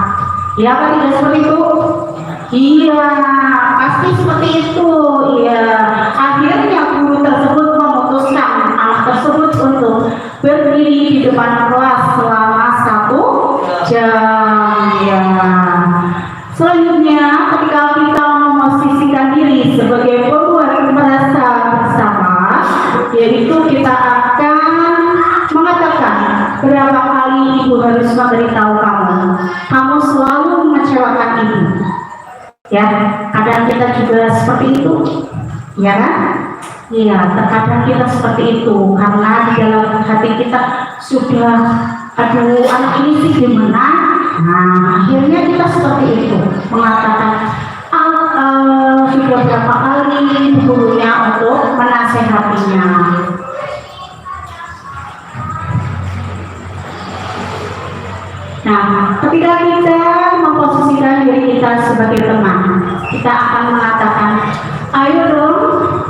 Ya kan, tidak seperti itu? Iya, pasti seperti itu. Iya, akhirnya guru tersebut memutuskan anak tersebut untuk berdiri di depan kelas selama 1 jam. Ya. Selanjutnya, ketika kita memposisikan diri sebagai pembuat merasa bersama, yaitu kita akan mengatakan, berapa kali ibu harus memberitahu kamu selalu mengecewakan ibu. Ya, kadang kita juga seperti itu, ya kan? Iya, terkadang kita seperti itu karena di dalam hati kita sudah, aduh anak ini sih gimana? Nah, akhirnya kita seperti itu mengatakan sudah berapa kali gurunya untuk menasehatinya. Nah, ketika kita memposisikan diri kita sebagai teman, kita akan mengatakan, ayo dong,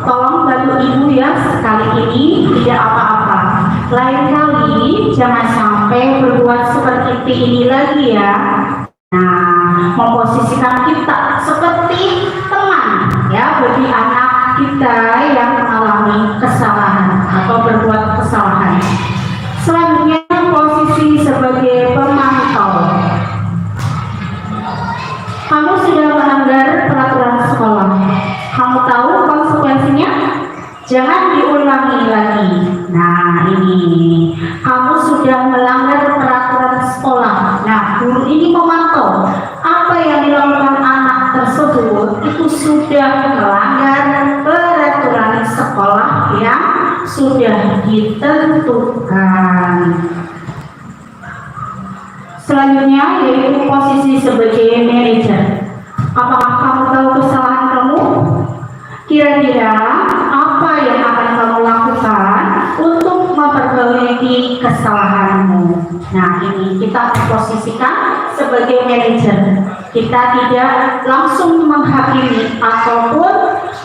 tolong bantu ibu ya, sekali ini tidak apa-apa. Lain kali jangan sampai berbuat seperti ini lagi ya. Nah, memposisikan kita seperti teman ya bagi anak kita yang mengalami kesalahan atau berbuat kesalahan. Selanjutnya, posisi sebagai pemantau. Kamu sudah melanggar peraturan sekolah. Kamu tahu konsekuensinya? Jangan diulangi lagi. Nah, ini kamu sudah melanggar peraturan sekolah. Nah, guru ini memantau apa yang dilakukan anak tersebut itu sudah melanggar peraturan sekolah yang sudah ditentukan. Selanjutnya yaitu posisi sebagai manajer. Apakah kamu tahu kesalahan kamu? Kira-kira apa yang akan kamu lakukan untuk memperbaiki kesalahanmu? Nah, ini kita posisikan sebagai manajer. Kita tidak langsung menghakimi ataupun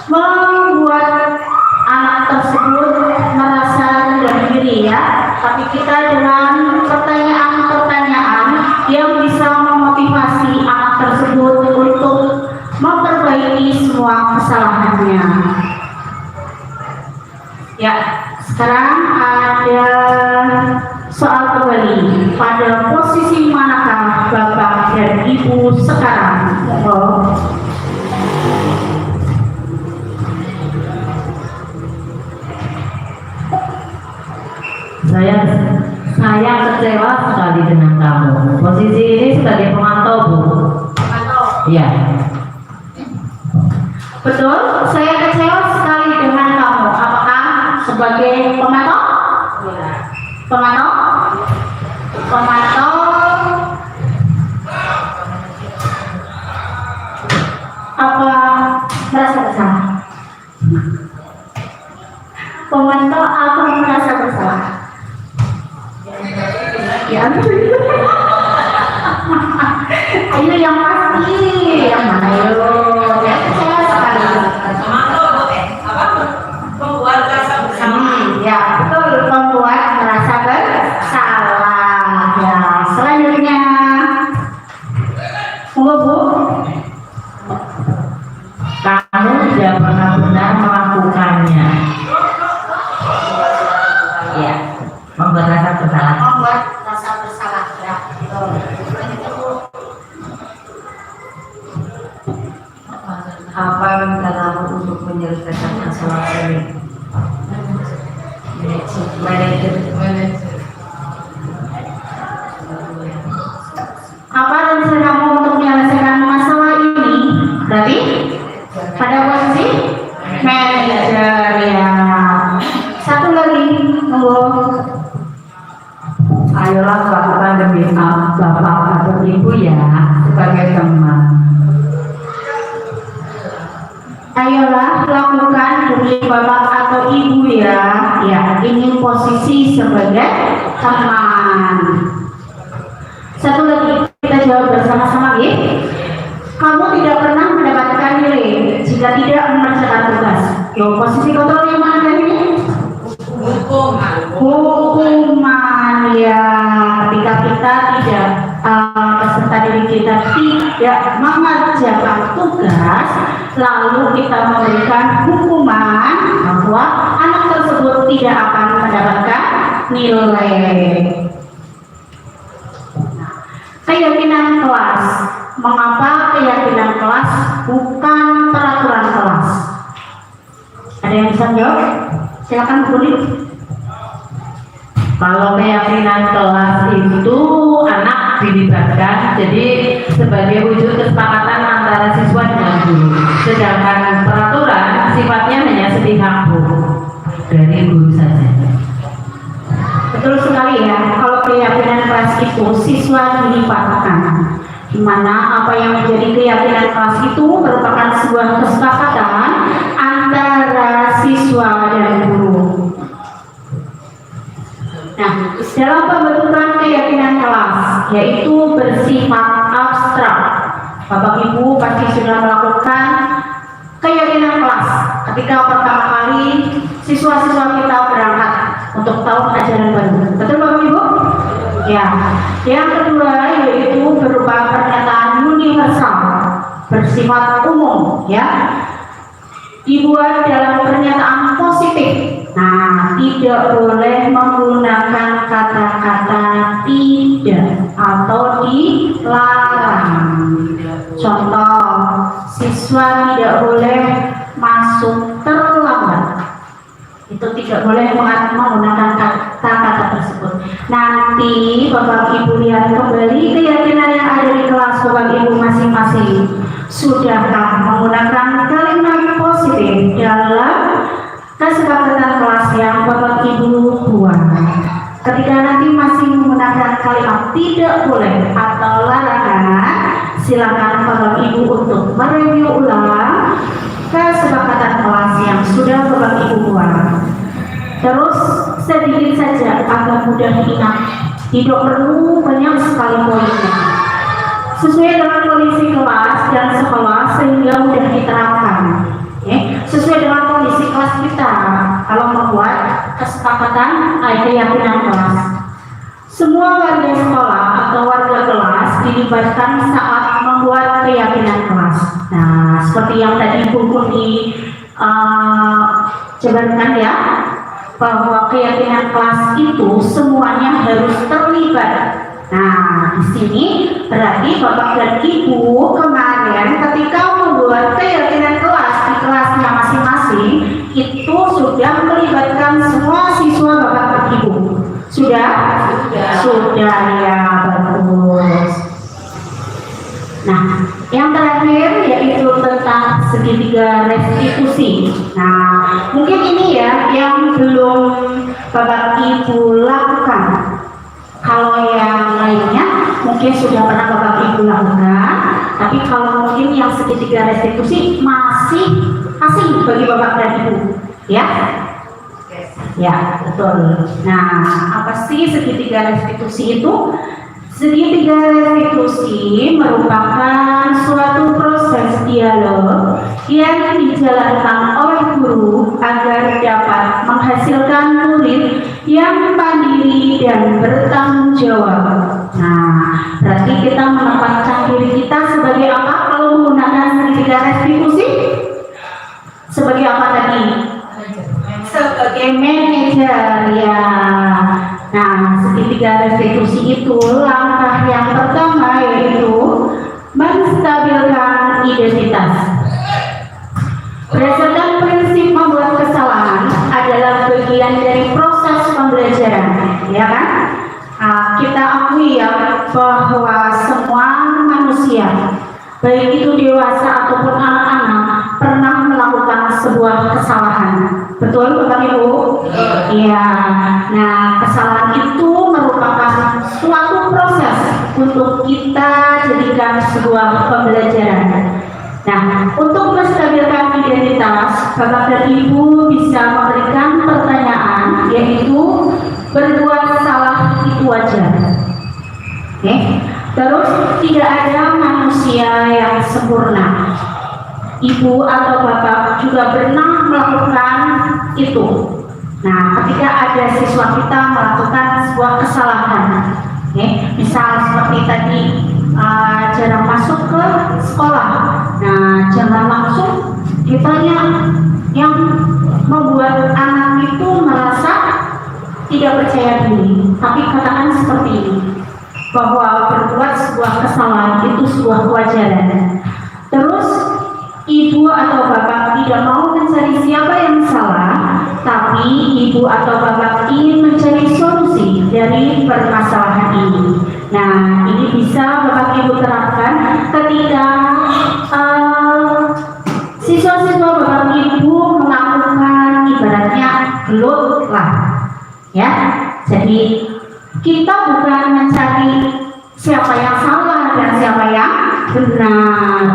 membuat anak tersebut merasa rendah diri ya, tapi kita dengan pertanyaan-pertanyaan yang bisa memotivasi anak tersebut untuk memperbaiki semua kesalahannya. Ya, sekarang ada soal kembali. Pada posisi manakah Bapak dan Ibu sekarang? Saya kecewa sekali dengan kamu. Posisi ini sebagai pemantau, Bu. Pemantau Iya. Betul, saya kecewa sekali dengan kamu. Apakah sebagai pemantau? Pemantau? Pemantau? Apa merasa bersalah? Pemantau apa merasa bersalah? Ya, ayo yang pasti, yang mana yo? Ya, kecewa sekali. Ya, betul, membuat merasa bersalah. Ya, selanjutnya, Bu. Kamu tidak pernah benar melakukannya. Iya. Membuat rasa bersalah. Membuat rasa bersalah. Ya, betul. Apa rencanamu untuk menyelesaikan masalah ini? Manajer. Apa rencanamu untuk menyelesaikan masalah ini? Berarti pada posisi manajer ya. Satu lagi, Bu. Ayolah lakukan demi Bapak atau Ibu ya, sebagai teman. Ayolah lakukan demi Bapak atau Ibu ya. Ya, ini posisi sebagai teman. Satu lagi, kita jawab bersama-sama ya. Kamu tidak pernah mendapatkan nilai jika tidak mengerjakan tugas. Yo, posisi kontrol yang mana ini? Hukuman ya. Ketika kita tidak peserta diri kita tidak mengerjakan tugas, lalu kita memberikan hukuman bahwa anak tersebut tidak akan mendapatkan nilai. Keyakinan kelas. Mengapa keyakinan kelas bukan peraturan kelas? Ada yang bisa jawab? Silakan Bu Uli. Kalau keyakinan kelas itu anak dilibatkan, jadi sebagai wujud kesepakatan antara siswa dengan guru. Sedangkan peraturan sifatnya hanya sepihak dari guru saja. Betul sekali ya. Kalau keyakinan kelas itu siswa dilibatkan, di mana apa yang menjadi keyakinan kelas itu merupakan sebuah kesepakatan antara siswa dan guru. Nah, dalam pembentukan keyakinan kelas, yaitu bersifat abstrak. Bapak Ibu pasti sudah melakukan keyakinan kelas ketika pertama kali siswa-siswa kita berangkat untuk tahun ajaran baru. Betul Bapak Ibu? Ya. Yang kedua yaitu berupa pernyataan universal, bersifat umum, ya. Dibuat dalam pernyataan positif. Nah, tidak boleh menggunakan kata-kata tidak atau dilarang. Contoh, siswa tidak boleh masuk terlambat. Itu tidak boleh menggunakan kata-kata tersebut. Nanti Bapak Ibu lihat kembali keyakinan yang ada di kelas Bapak Ibu masing-masing. Sudahkah menggunakan kalimat positif dalam kesepakatan kelas yang Bapak Ibu buat? Ketika nanti masih menggunakan kalimat tidak boleh atau larangan, silakan Bapak Ibu untuk mereview ulang kesepakatan kelas yang sudah Bapak Ibu buat. Terus sedikit saja agar mudah diingat, tidak perlu banyak sekali poinnya. Sesuai dengan kondisi kelas dan sekolah sehingga mudah diterapkan. Sesuai dengan kondisi kelas kita kalau membuat kesepakatan keyakinan kelas. Semua warga sekolah atau warga kelas dilibatkan saat membuat keyakinan kelas. Nah, seperti yang tadi Bu jabarkan ya, bahwa keyakinan kelas itu semuanya harus terlibat. Nah, di sini berarti Bapak dan Ibu kemarin ketika membuat keyakinan kelas di kelasnya masing-masing itu sudah melibatkan semua siswa Bapak dan Ibu. Sudah ya, bagus. Nah, yang terakhir segitiga restitusi. Nah, mungkin ini ya yang belum Bapak Ibu lakukan. Kalau yang lainnya mungkin sudah pernah Bapak Ibu lakukan, tapi kalau mungkin yang segitiga restitusi masih asing bagi Bapak dan Ibu, ya? Ya, betul. Nah, apa sih segitiga restitusi itu? Segitiga restitusi merupakan suatu proses dialog yang dijalankan oleh guru agar dapat menghasilkan murid yang mandiri dan bertanggung jawab. Nah, berarti kita menempatkan diri kita sebagai apa kalau menggunakan segitiga restitusi? Sebagai apa tadi? Sebagai manajer, ya. Nah, segitiga restitusi itu langkah yang pertama yaitu menstabilkan identitas. Berdasarkan prinsip membuat kesalahan adalah bagian dari proses pembelajaran, ya kan? Kita akui ya bahwa semua manusia, baik itu dewasa ataupun anak-anak, pernah melakukan sebuah kesalahan. Betul, Bapak Ibu? Iya. Nah, kesalahan itu merupakan suatu proses untuk kita jadikan sebuah pembelajaran. Nah, untuk menstabilkan identitas, Bapak dan Ibu bisa memberikan pertanyaan, yaitu berbuat salah itu wajar. Oke? Terus tidak ada manusia yang sempurna. Ibu atau bapak juga pernah melakukan itu. Nah, ketika ada siswa kita melakukan sebuah kesalahan, misal seperti tadi jarang masuk ke sekolah. Nah, jangan langsung kitanya yang membuat anak itu merasa tidak percaya diri, tapi katakan seperti ini, bahwa berbuat sebuah kesalahan itu sebuah kewajaran. Terus ibu atau bapak tidak mau mencari siapa yang salah, tapi ibu atau bapak ingin mencari solusi dari permasalahan ini. Nah, ini bisa bapak ibu terapkan ketika siswa-siswa bapak ibu melakukan ibaratnya gelut lah, ya. Jadi kita bukan mencari siapa yang salah dan siapa yang benar.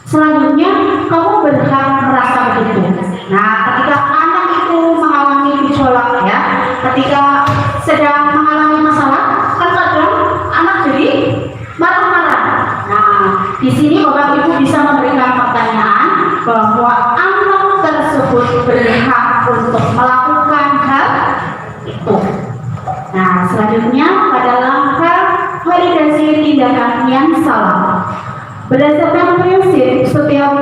Selanjutnya, kamu berhak merasa begitu. Nah, ketika anak itu mengalami gejolak, ya, ketika sedang mengalami masalah, kan kadang anak jadi marah-marah. Nah, di sini Bapak Ibu bisa memberikan pertanyaan bahwa anak tersebut berhak untuk melakukan hal itu. Nah, selanjutnya pada langkah validasi tindakan yang salah. Berdasarkan prinsip, setiap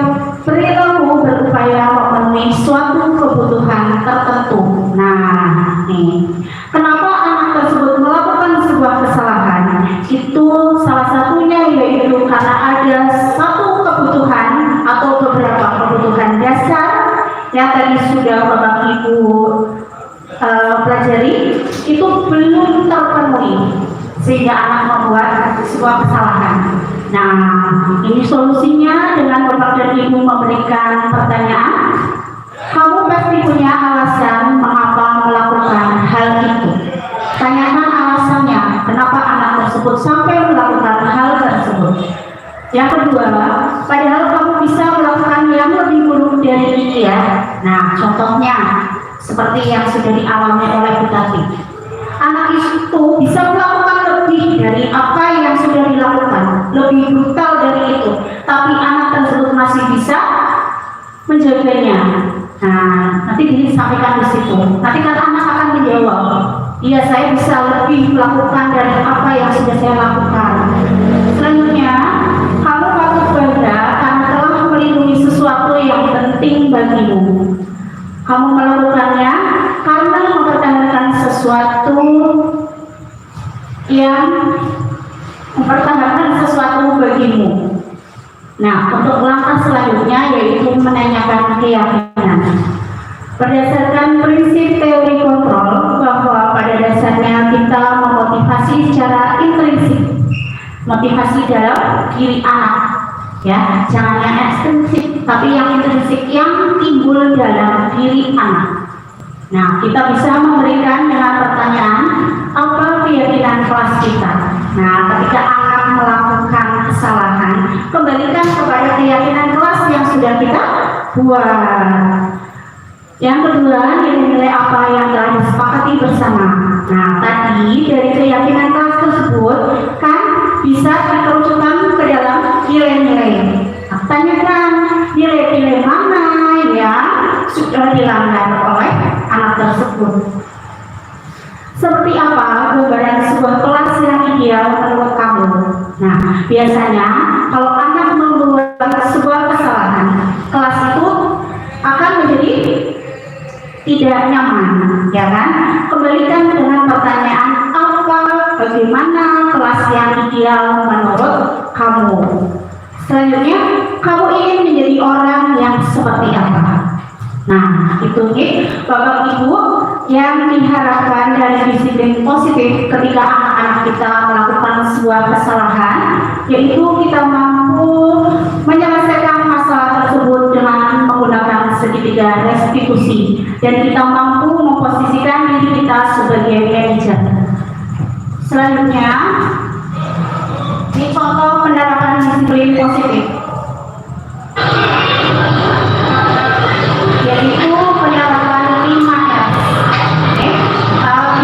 perilaku berupaya memenuhi suatu kebutuhan tertentu. Nah, kenapa anak tersebut melakukan sebuah kesalahan? Itu salah satunya yaitu karena ada satu kebutuhan atau beberapa kebutuhan dasar yang tadi sudah Bapak Ibu pelajari, itu belum terpenuhi sehingga anak membuat sebuah kesalahan. Nah, ini solusinya dengan Bapak dan Ibu memberikan pertanyaan. Kamu pasti punya alasan mengapa melakukan hal itu. Tanyakan alasannya, kenapa anak tersebut sampai melakukan hal tersebut. Yang kedua, padahal kamu bisa melakukan yang lebih buruk dari ini ya. Nah, contohnya seperti yang sudah dialami oleh Bu Tati. Anak itu bisa melakukan lebih dari apa yang sudah dilakukan, lebih brutal dari itu, tapi anak tersebut masih bisa menjaganya. Nah, nanti disampaikan di situ. Nanti kan anak akan menjawab, iya saya bisa lebih melakukan dari apa yang sudah saya lakukan. Selanjutnya, kamu patut bangga karena telah melindungi sesuatu yang penting bagimu. Kamu melakukannya karena mempertahankan sesuatu yang mempertahankan sesuatu bagimu. Nah, untuk langkah selanjutnya yaitu menanyakan keyakinan. Berdasarkan prinsip teori kontrol bahwa pada dasarnya kita memotivasi secara intrinsik, motivasi dalam diri anak, Ya, jangan yang ekstrinsik, tapi yang intrinsik yang timbul dalam diri anak. Nah, kita bisa memberikan dengan pertanyaan, apa keyakinan kelas kita? Nah, ketika anak melakukan kesalahan, kembalikan kepada keyakinan kelas yang sudah kita buat. Yang kedua, nilai-nilai apa yang telah disepakati bersama. Nah, tadi dari keyakinan kelas tersebut kan bisa dikerucutkan ke dalam nilai-nilai. Nah, tanyakan nilai-nilai mana yang sudah dilanggar oleh anak tersebut. Seperti apa gambaran sebuah kelas yang ideal menurut kamu? Nah, biasanya kalau anak membuat sebuah kesalahan, kelas itu akan menjadi tidak nyaman, ya kan? Kembalikan dengan pertanyaan apa, bagaimana kelas yang ideal menurut kamu. Selanjutnya, kamu ingin menjadi orang yang seperti apa? Nah, itu nih Bapak Ibu yang diharapkan dari disiplin positif ketika anak-anak kita melakukan sebuah kesalahan, yaitu kita mampu menyelesaikan masalah tersebut dengan menggunakan segitiga restitusi, dan kita mampu memposisikan diri kita sebagai manajer. Selanjutnya, ini contoh penerapan disiplin positif, yaitu penerapan 5R.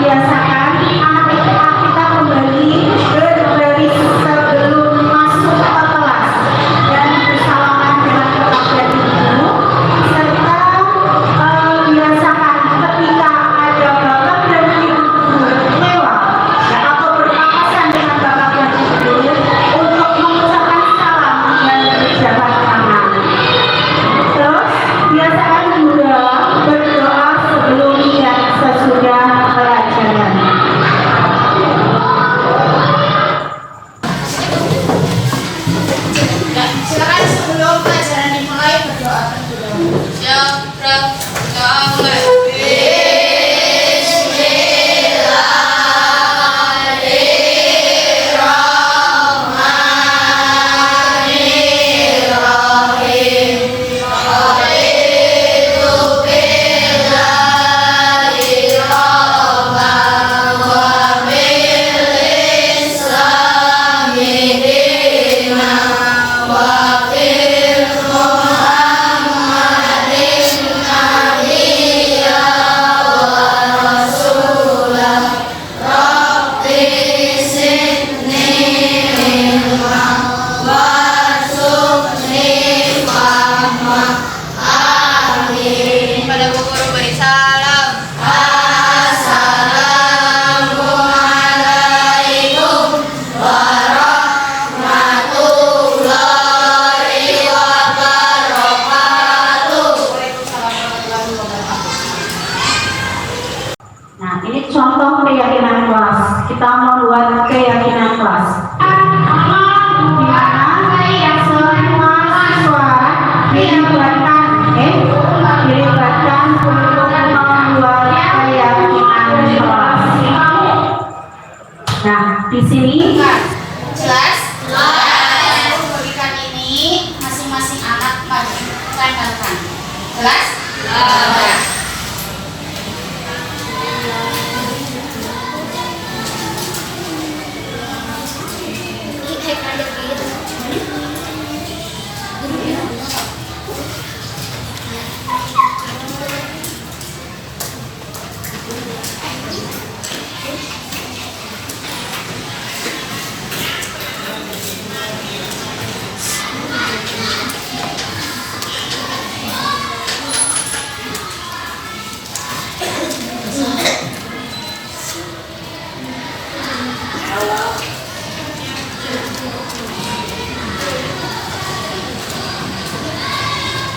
Biasakan anak-anak kita kembali dari sebelum masuk ke kelas dan bersalaman dengan keluarga ibu, serta biasakan ketika ada bapak dan ibu lewat atau berpapasan dengan bapak dan ibu untuk mengucapkan salam dan berjabat tangan. Terus biasakan juga berdoa sebelum dan sesudah pelajaran. Silakan sebelum pelajaran dimulai berdoa terlebih dahulu. Siap, berdoa mulai. Pada Bu Guru beri salam. Assalamualaikum warahmatullahi wabarakatuh. Nah, ini contoh keyakinan kelas. Kita membuat keyakinan kelas. Di mana yang semua siswa dilibatkan untuk membuat keyakinan kelas. Nah, di sini Jelas? Jelas. Berikan ini masing-masing anak maju tempelkan. Jelas? Jelas.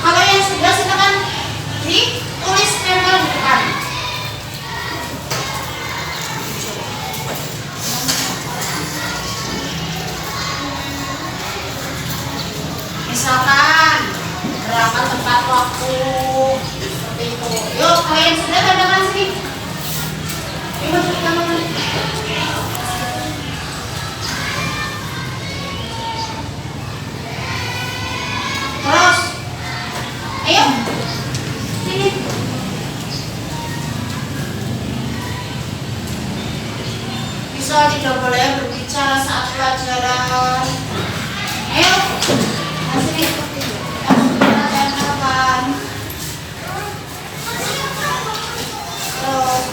Kalau yang sudah silakan ditulis tempel di depan. Misalkan berapa tepat waktu seperti itu. Yuk, kalian sudah tandakan sini. Yuk, masuk tangan. Misal tidak boleh berbicara saat pelajaran. Ayo, hasilnya seperti itu. Pelajaran kapan? Terus,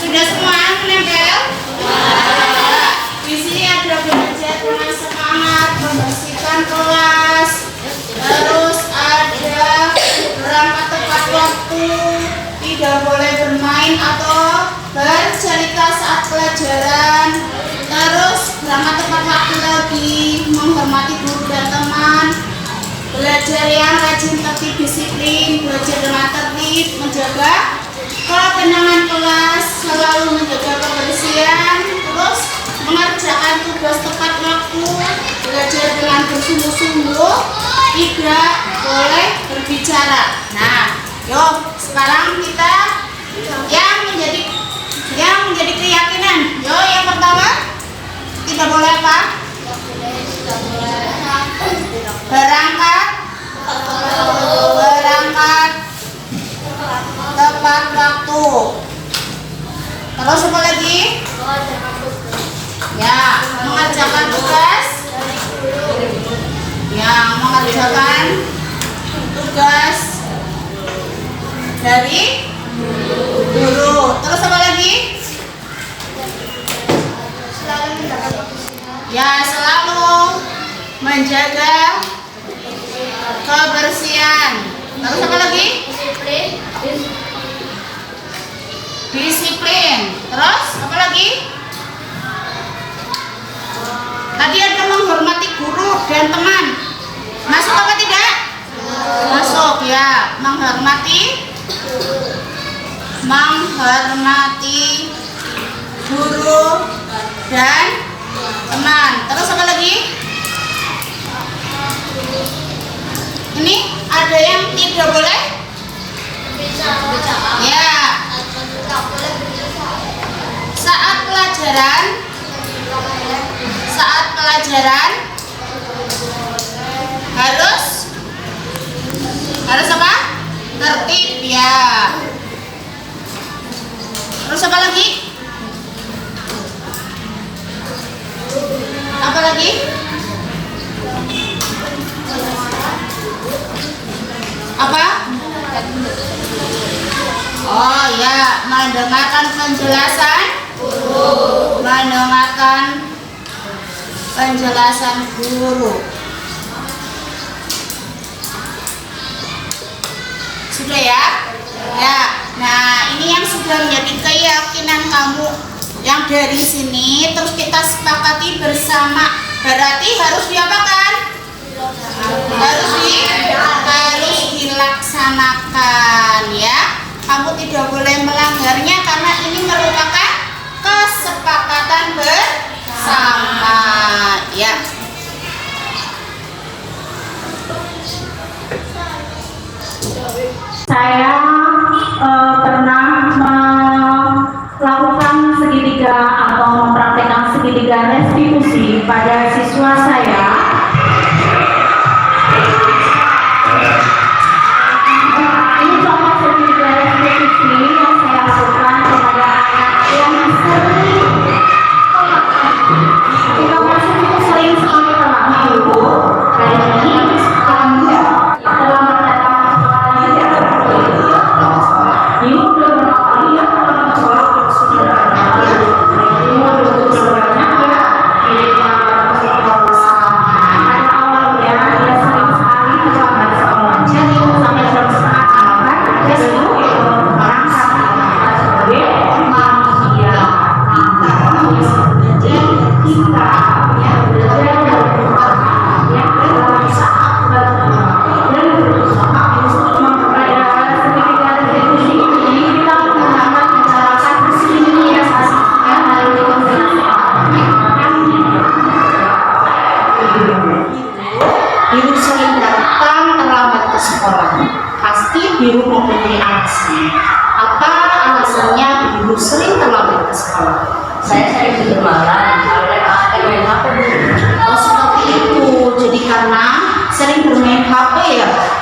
sudah semua menempel? Di sini ada belajar dengan semangat, membersihkan kelas, terus ada berangkat tepat waktu, tidak boleh bermain atau bercerita saat pelajaran, terus berangkat tepat waktu lagi, menghormati guru dan teman, belajar yang rajin, tertib, disiplin, belajar dengan tertib, menjaga ketenangan kelas, selalu menjaga kebersihan, terus mengerjakan tugas tepat waktu, belajar dengan bersungguh-sungguh, tidak boleh berbicara. Nah, yuk sekarang kita yang menjadi keyakinan. Yuk yang pertama, tidak boleh apa? Berangkat tepat waktu. Terus apa lagi? Ya, mengerjakan tugas. Ya, mengerjakan tugas dari guru. Terus apa lagi? Ya, selalu menjaga kebersihan. Terus apa lagi? Disiplin. Terus apa lagi? Tadi ada menghormati guru dan teman. Masuk apa tidak? Masuk ya. Menghormati guru dan teman. Terus apa lagi? Ini ada yang tidak boleh? Ya. Saat pelajaran harus apa? Tertib ya. Terus apa lagi? Apa lagi? Apa? Oh ya, mendengarkan penjelasan guru. Sudah ya? Ya. Nah, ini yang sudah menjadi keyakinan kamu yang dari sini, terus kita sepakati bersama. Berarti harus diapakan? Harus dilaksanakan ya. Kamu tidak boleh melanggarnya karena ini merupakan kesepakatan bersama ya. Saya pernah melakukan segitiga atau mempraktekkan segitiga restitusi pada siswa saya. Ini contoh segitiga restitusi yang saya lakukan kepada anak yang sering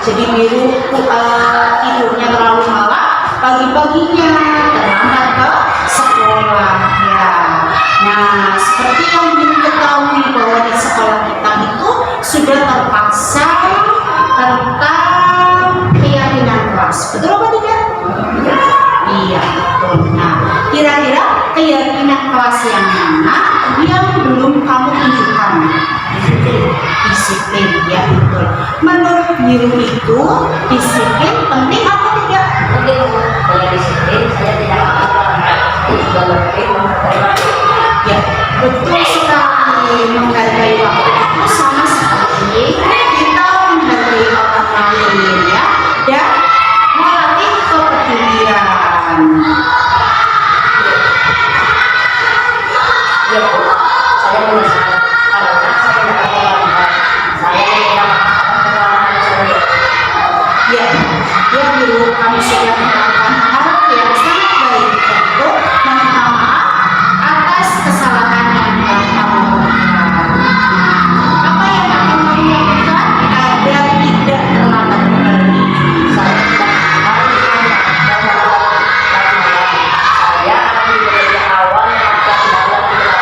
Jadi biru tidurnya terlalu malam, pagi-paginya terlambat ke sekolah ya. Nah, seperti yang kita ketahui bahwa di sekolah kita itu sudah terpaksa tentang keyakinan kelas. Betul apa tidak? Iya, betul. Nah, kira-kira keyakinan kelas yang mana yang belum kamu tunjukkan? Disiplin, ya betul. Menurut biru itu disiplin penting atau tidak? Penting. Kalau disiplin saya tidak akan Ya, betul sekali. Menghargai waktu itu sama seperti kita menghargai orang lain ya, dan melatih kepedulian. Ya Bu, saya menyesal karena saya tidak terlambat. Saya tidak melakukan saya. Ya, ya biru, kamu sudah melakukan hal yang sangat baik untuk meminta maaf atas kesalahan yang telah kamu lakukan. Nah, apa yang akan kamu lakukan agar tidak terlambat kembali? Saya tidak akan saya akan dari awal melakukan dalam terlambat.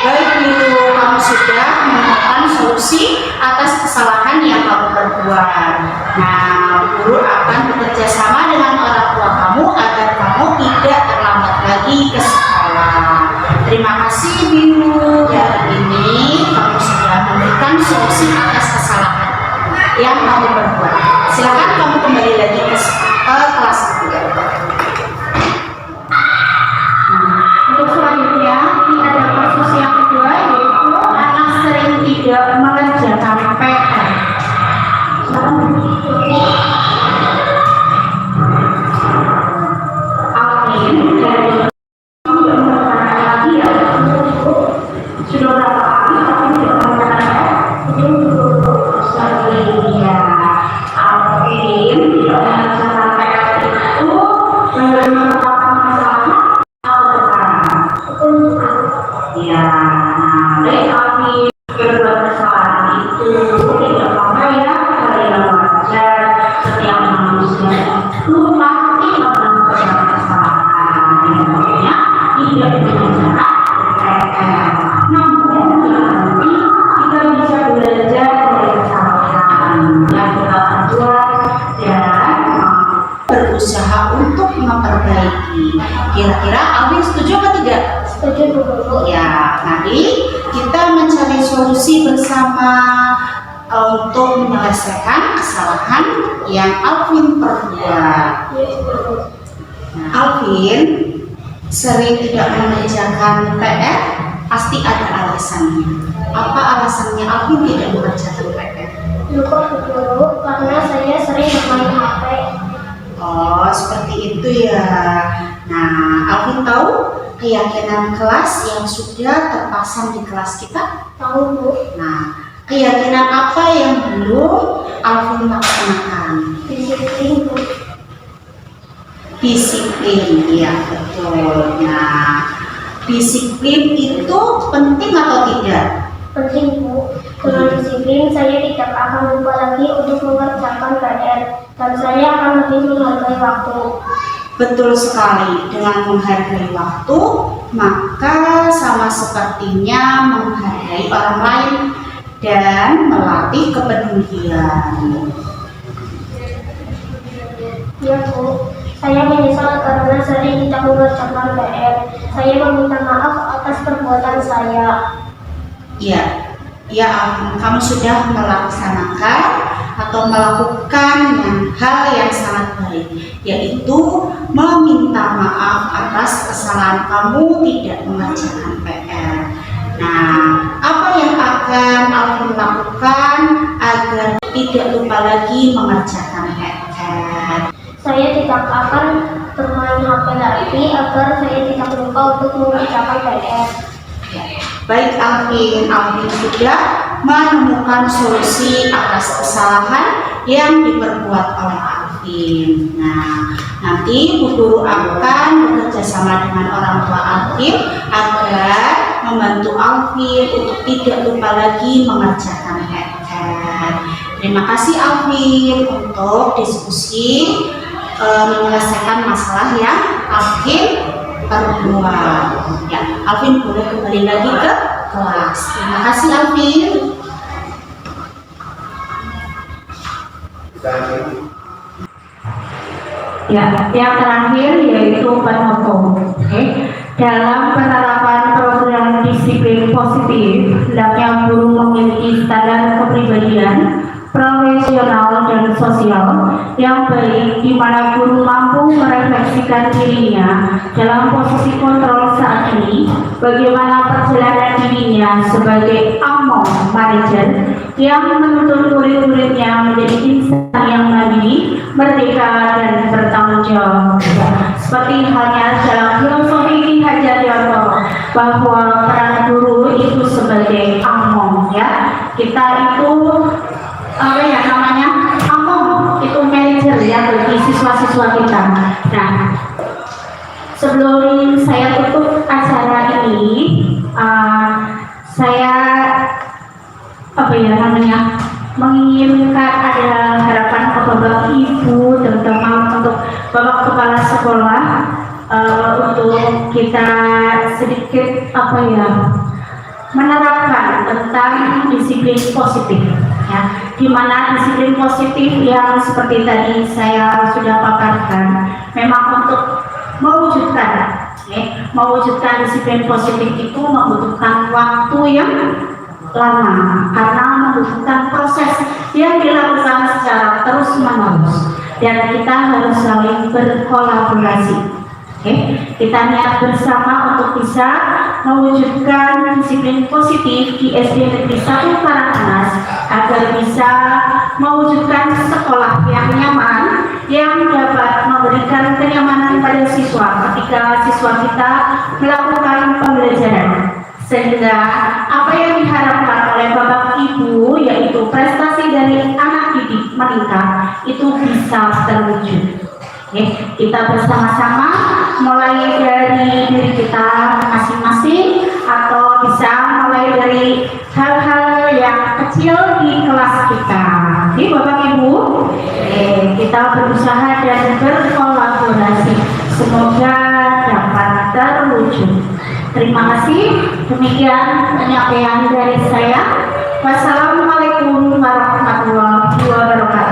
Baik biru, kamu sudah menemukan solusi atas kesalahan yang kamu perbuat. Nah, guru akan bekerja sama dengan orang tua kamu agar kamu tidak terlambat lagi ke sekolah. Terima kasih biru. Hari ini kamu sudah memberikan solusi atas kesalahan yang kamu perbuat. Silakan kamu kembali lagi ke kelas 3. Untuk selanjutnya, ini ada kasus yang kedua, yaitu anak sering tidak mengerjakan PR. Amin. Sudah mengerjakan lagi ya? Sudah berapa kali tapi tidak mengerjakan? Iya. Amin. Tidak mengerjakan PR itu merupakan masalah. Ya, nah, baik kami berbuat kesalahan itu tidak apa ya, karena wajar setiap manusia itu pasti pernah berbuat kesalahan. Tentunya tidak dengan cara namun nanti kita bisa belajar dari kesalahan yang kita buat dan berusaha untuk memperbaiki. Kira-kira Alvin setuju atau tidak? Setuju Bu. Ya, mari kita mencari solusi bersama untuk menyelesaikan kesalahan yang Alvin perbuat. Nah, Alvin sering tidak mengerjakan PR, pasti ada alasannya. Apa alasannya Alvin tidak mengerjakan PR? Lupa Bu Guru, karena saya sering bermain HP. Oh, seperti itu ya. Nah, Alvin tahu keyakinan kelas yang sudah terpasang di kelas kita? Tahu Bu. Nah, keyakinan apa yang belum Alvin laksanakan? Disiplin Bu. Disiplin, ya betul. Nah, disiplin itu penting atau tidak? Penting Bu. Dengan disiplin saya tidak akan lupa lagi untuk mengerjakan PR dan saya akan lebih menghargai waktu. Betul sekali, dengan menghargai waktu, maka sama sepertinya menghargai orang lain dan melatih kepedulian. Ya Bu, saya menyesal karena sering tidak mengerjakan PR. Saya meminta maaf atas perbuatan saya. Ya, ya kamu sudah melaksanakan atau melakukan hal yang sangat baik, yaitu meminta maaf atas kesalahan kamu tidak mengerjakan PR. Nah, apa yang akan Alvin lakukan agar tidak lupa lagi mengerjakan PR? Saya tidak akan bermain HP lagi agar saya tidak lupa untuk mengerjakan PR. Baik Alvin sudah menemukan solusi atas kesalahan yang diperbuat oleh Alvin. Nah, nanti Bu Guru akan bekerja sama dengan orang tua Alvin agar membantu Alvin untuk tidak lupa lagi mengerjakan PR. Terima kasih Alvin untuk diskusi menyelesaikan masalah yang Alvin perbuat. Ya, Alvin boleh kembali lagi ke kelas. Terima kasih Alvin. Ya, yang terakhir yaitu penutup. Dalam penerapan program disiplin positif, hendaknya guru memiliki standar kepribadian, profesional dan sosial yang baik, di mana guru mampu merefleksikan dirinya dalam posisi kontrol saat ini, bagaimana perjalanan dirinya sebagai among manager yang menuntut murid-muridnya menjadi insan yang mandiri, merdeka dan bertanggung jawab. Seperti halnya dalam filosofi Ki Hajar Dewantara bahwa peran guru itu sebagai among, ya. Kita itu apa ya namanya, among itu manajer ya bagi siswa-siswa kita. Nah, sebelum saya tutup acara ini, saya apa ya namanya menginginkan ada harapan ke Bapak Ibu, terutama untuk Bapak Kepala Sekolah, untuk kita sedikit apa ya menerapkan tentang disiplin positif, ya, di mana disiplin positif yang seperti tadi saya sudah paparkan memang untuk mewujudkan disiplin positif itu membutuhkan waktu yang lama, karena membutuhkan proses yang dilakukan secara terus menerus dan kita harus saling berkolaborasi. Kita niat bersama untuk bisa mewujudkan disiplin positif di SD Negeri 1 Karanganyar agar bisa mewujudkan sekolah yang nyaman, yang dapat memberikan kenyamanan pada siswa ketika siswa kita melakukan pembelajaran, sehingga apa yang diharapkan oleh Bapak Ibu yaitu prestasi dari anak didik meningkat itu bisa terwujud. Kita bersama-sama mulai dari diri kita masing-masing atau bisa mulai dari hal-hal yang kecil di kelas kita. Bapak Ibu, kita berusaha dan berkolaborasi, semoga dapat terwujud. Terima kasih. Demikian penyampaian dari saya. Wassalamualaikum warahmatullahi wabarakatuh.